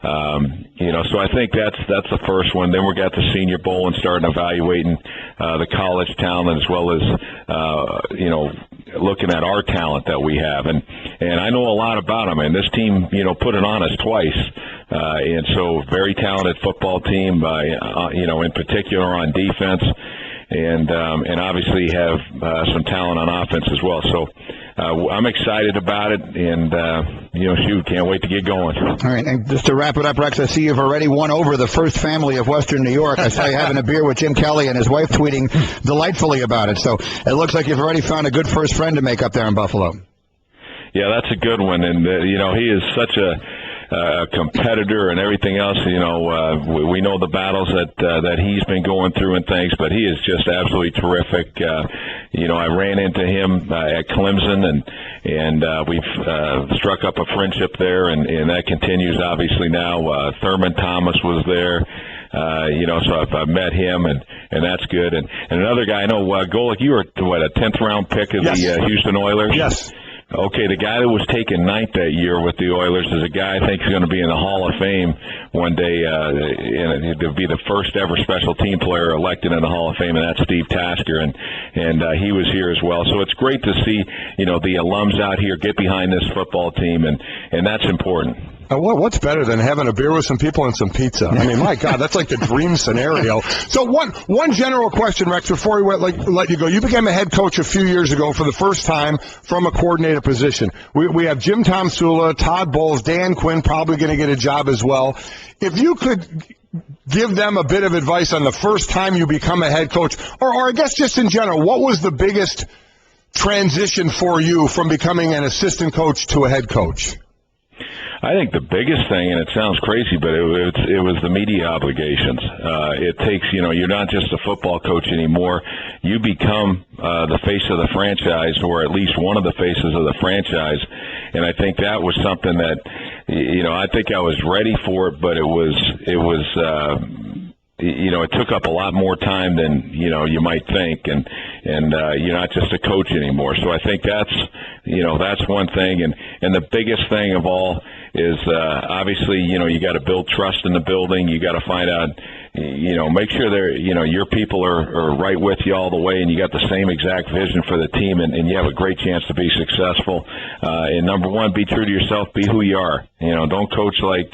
so I think that's the first one. Then we got the Senior Bowl and starting evaluating the college talent as well as looking at our talent that we have, and I know a lot about them. And this team, put it on us twice, and so very talented football team, in particular on defense, and obviously have some talent on offense as well. So I'm excited about it, and can't wait to get going. All right, and just to wrap it up, Rex, I see you've already won over the first family of Western New York. I saw you having a beer with Jim Kelly and his wife tweeting delightfully about it. So it looks like you've already found a good first friend to make up there in Buffalo. Yeah, that's a good one, and he is such a competitor and everything else. We know the battles that he's been going through and things, but he is just absolutely terrific. I ran into him at Clemson, and we've struck up a friendship there, and that continues obviously now. Thurman Thomas was there. So I've met him, and that's good. And another guy, I know, Golick, you were, a 10th round pick of the Houston Oilers? Yes. Okay, the guy that was taken 9th that year with the Oilers is a guy I think is going to be in the Hall of Fame one day. To be the first ever special team player elected in the Hall of Fame, and that's Steve Tasker, and he was here as well. So it's great to see the alums out here get behind this football team, and that's important. What's better than having a beer with some people and some pizza? I mean, my God, that's like the dream scenario. So one general question, Rex, before we let you go. You became a head coach a few years ago for the first time from a coordinator position. We have Jim Tomsula, Todd Bowles, Dan Quinn probably going to get a job as well. If you could give them a bit of advice on the first time you become a head coach, or I guess just in general, what was the biggest transition for you from becoming an assistant coach to a head coach? I think the biggest thing, and it sounds crazy, but it was the media obligations. It takes, you're not just a football coach anymore. You become the face of the franchise, or at least one of the faces of the franchise. And I think that was something that, I think I was ready for it, but it took up a lot more time than, you might think, and you're not just a coach anymore. So I think that's one thing. And the biggest thing of all is, obviously, you got to build trust in the building. You got to find out, make sure your people are right with you all the way, and you got the same exact vision for the team, and you have a great chance to be successful. And number one, be true to yourself, be who you are. Don't coach like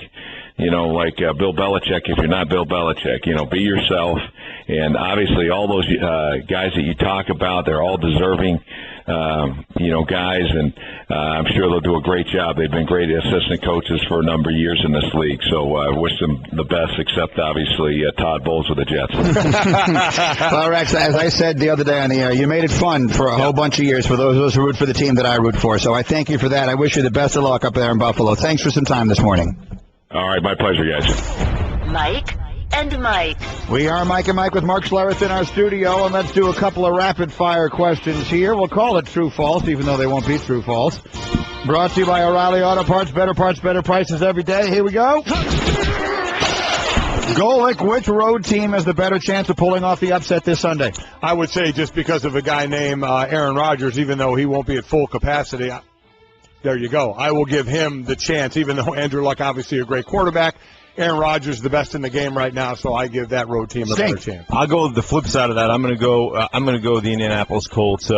Bill Belichick if you're not Bill Belichick. Be yourself. And obviously all those guys that you talk about, they're all deserving, guys, and I'm sure they'll do a great job. They've been great assistant coaches for a number of years in this league, so I wish them the best, except obviously Todd Bowles with the Jets. Well, Rex, as I said the other day on the air, you made it fun for a whole bunch of years for those of us who root for the team that I root for, so I thank you for that. I wish you the best of luck up there in Buffalo. Thanks for some time this morning. All right, my pleasure, guys. Mike and Mike. We are Mike and Mike with Mark Schlereth in our studio, and let's do a couple of rapid-fire questions here. We'll call it true-false, even though they won't be true-false. Brought to you by O'Reilly Auto Parts. Better prices every day. Here we go. Golick, which road team has the better chance of pulling off the upset this Sunday? I would say just because of a guy named Aaron Rodgers, even though he won't be at full capacity, there you go. I will give him the chance, even though Andrew Luck obviously a great quarterback. Aaron Rodgers is the best in the game right now, so I give that road team a better chance. I'll go the flip side of that. I'm going to go the Indianapolis Colts.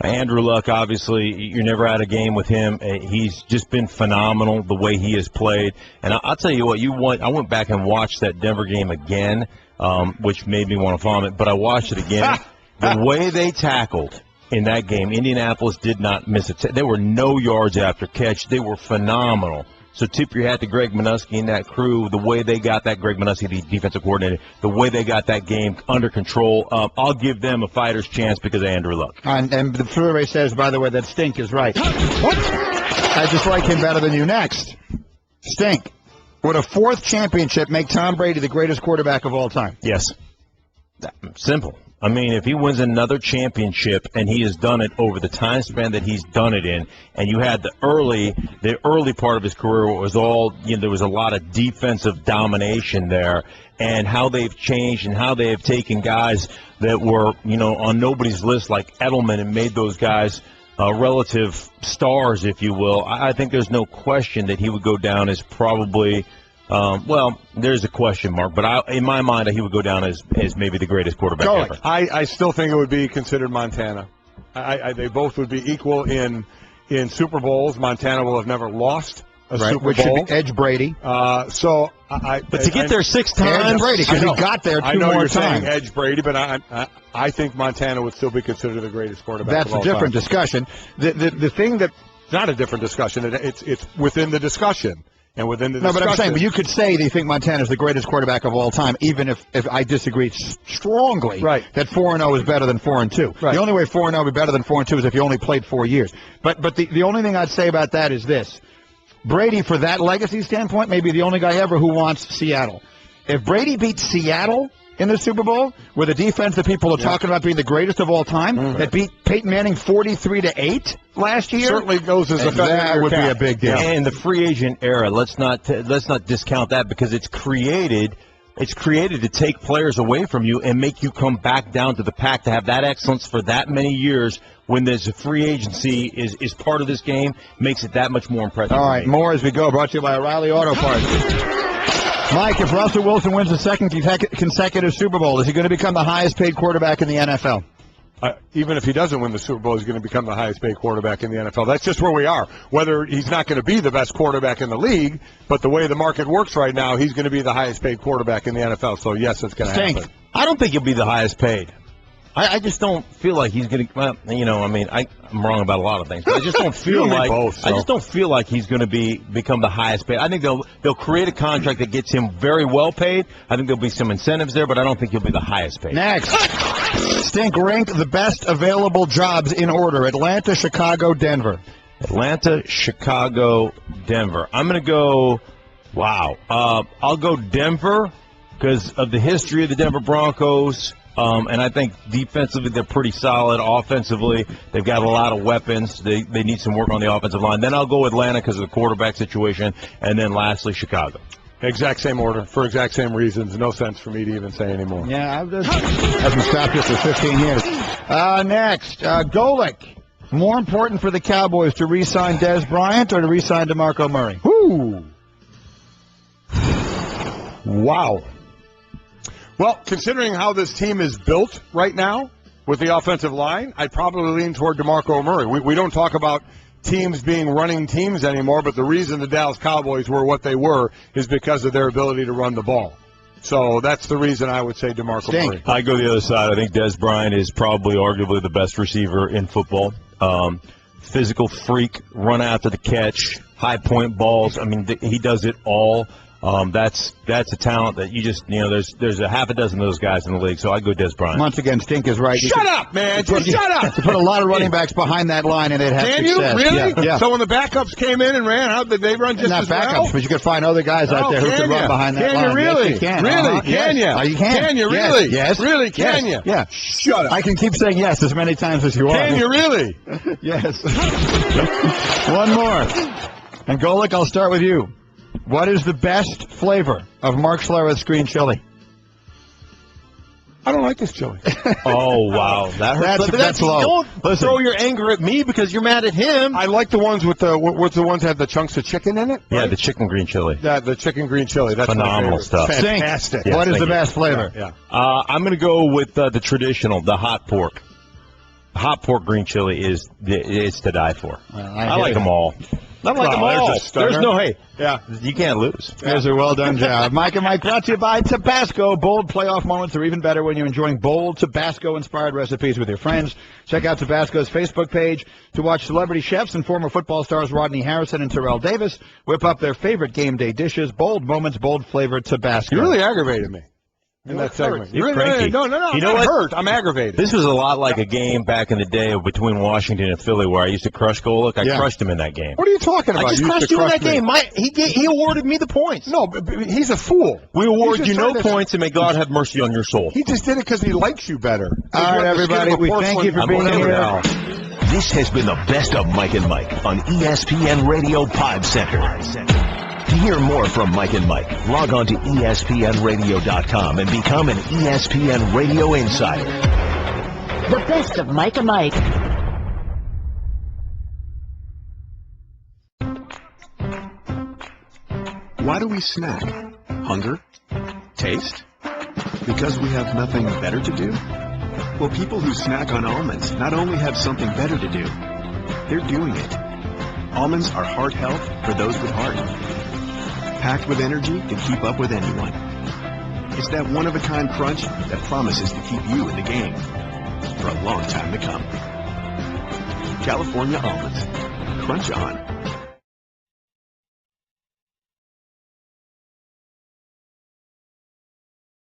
Andrew Luck, obviously, you're never out of game with him. He's just been phenomenal the way he has played. And I'll tell you what, I went back and watched that Denver game again, which made me want to vomit, but I watched it again. The way they tackled in that game, Indianapolis did not miss it. There were no yards after catch. They were phenomenal. So tip your hat to Greg Minuski and that crew, the way they got that, Greg Minuski, the defensive coordinator, the way they got that game under control. I'll give them a fighter's chance because of Andrew Luck. And the survey says, by the way, that Stink is right. What? I just like him better than you. Next. Stink. Would a fourth championship make Tom Brady the greatest quarterback of all time? Yes. Simple. I mean, if he wins another championship, and he has done it over the time span that he's done it in, and you had the early part of his career was all, there was a lot of defensive domination there, and how they've changed and how they have taken guys that were, on nobody's list like Edelman and made those guys relative stars, if you will. I think there's no question that he would go down as probably there's a question mark, but in my mind, he would go down as maybe the greatest quarterback ever. I still think it would be considered Montana. They both would be equal in Super Bowls. Montana will have never lost a Super Bowl. Which should be Edge Brady. But to get there 6 times, Edge Brady, because he got there 2 more times. I know you're saying Edge Brady, but I think Montana would still be considered the greatest quarterback. That's a different discussion. The thing that it's not a different discussion. It's within the discussion. And within the discussion. No, but I'm saying, but you could say they think Montana's the greatest quarterback of all time, even if I disagree strongly that 4-0 is better than 4-2. Right. The only way 4-0 would be better than 4-2 is if you only played 4 years. But the only thing I'd say about that is this. Brady, for that legacy standpoint, may be the only guy ever who wants Seattle. If Brady beats Seattle in the Super Bowl, with a defense that people are talking about being the greatest of all time, that beat Peyton Manning 43-8 last year, certainly goes as a that would be a big deal. And the free agent era, let's not discount that, because it's created to take players away from you and make you come back down to the pack, to have that excellence for that many years. When there's a free agency is part of this game, makes it that much more impressive. All right, more as we go. Brought to you by O'Reilly Auto Parts. Mike, if Russell Wilson wins the second consecutive Super Bowl, is he going to become the highest-paid quarterback in the NFL? Even if he doesn't win the Super Bowl, he's going to become the highest-paid quarterback in the NFL. That's just where we are. Whether he's not going to be the best quarterback in the league, but the way the market works right now, he's going to be the highest-paid quarterback in the NFL. So, yes, it's going to happen. I don't think he'll be the highest-paid. I just don't feel like he's going to. Well, I'm wrong about a lot of things, but I just don't feel like I just don't feel like he's going to become the highest paid. I think they'll create a contract that gets him very well paid. I think there'll be some incentives there, but I don't think he'll be the highest paid. Next, Stink, rank the best available jobs in order: Atlanta, Chicago, Denver. Atlanta, Chicago, Denver. I'm going to go. Wow. I'll go Denver because of the history of the Denver Broncos. And I think defensively they're pretty solid. Offensively, they've got a lot of weapons. They need some work on the offensive line. Then I'll go Atlanta because of the quarterback situation. And then lastly, Chicago. Exact same order for exact same reasons. No sense for me to even say anymore. Yeah, I've stopped this for 15 years. Next, Golick. More important for the Cowboys to re-sign Dez Bryant or to re-sign DeMarco Murray? Ooh. Wow. Well, considering how this team is built right now with the offensive line, I'd probably lean toward DeMarco Murray. We don't talk about teams being running teams anymore, but the reason the Dallas Cowboys were what they were is because of their ability to run the ball. So that's the reason I would say DeMarco Murray. I go the other side. I think Dez Bryant is probably arguably the best receiver in football. Physical freak, run after the catch, high point balls. I mean, he does it all. That's a talent that you just, there's a half a dozen of those guys in the league, so I go Dez Bryant. Once again, Stink is right. Shut up, man. Just shut up. To put a lot of running backs behind that line, and they'd have success. Can you? Really? Yeah. So when the backups came in and ran, how did they run just as well? Not backups, but you could find other guys out there who could run behind that line. Can you really? Yes, you can. Really? Can you? You can. Can you really? Yes. Really? Can you? Yeah. Shut up. I can keep saying yes as many times as you want. Can you really? Yes. One more. And Golick, I'll start with you. What is the best flavor of Mark Schlereth's green chili? I don't like this chili. Oh, wow. That hurts. That's low. Don't Listen. throw your anger at me because you're mad at him. I like the ones with the ones that have the chunks of chicken in it. Yeah, right? the chicken green chili. Yeah, the chicken green chili. That's Phenomenal stuff. Fantastic. Yeah, What is thank the you. best flavor? Yeah. I'm going to go with the traditional, the hot pork. Hot pork green chili is to die for. I like them all. I like them all. There's a stunner. There's no hey. Yeah. You can't lose. There's a well done job. Mike and Mike brought to you by Tabasco. Bold playoff moments are even better when you're enjoying bold Tabasco-inspired recipes with your friends. Check out Tabasco's Facebook page to watch celebrity chefs and former football stars Rodney Harrison and Terrell Davis whip up their favorite game day dishes. Bold moments, bold flavored Tabasco. You really aggravated me in that segment. You're cranky. No. You know I'm what? hurt. I'm aggravated. This was a lot like a game back in the day between Washington and Philly where I used to crush Golick. I crushed him in that game. What are you talking about? I just You used crushed to you in crush that me. game. He awarded me the points. No, but he's a fool. We award He's you just no trying to- points, and may God have mercy on your soul. He just did it because he likes you better. All right, everybody, we thank you for being here. This has been the best of Mike and Mike on ESPN Radio Pod Center. To hear more from Mike and Mike, log on to ESPNRadio.com and become an ESPN Radio Insider. The best of Mike and Mike. Why do we snack? Hunger? Taste? Because we have nothing better to do? Well, people who snack on almonds not only have something better to do, they're doing it. Almonds are heart health for those with heart. Packed with energy to keep up with anyone. It's that one-of-a-kind crunch that promises to keep you in the game for a long time to come. California almonds. Crunch on.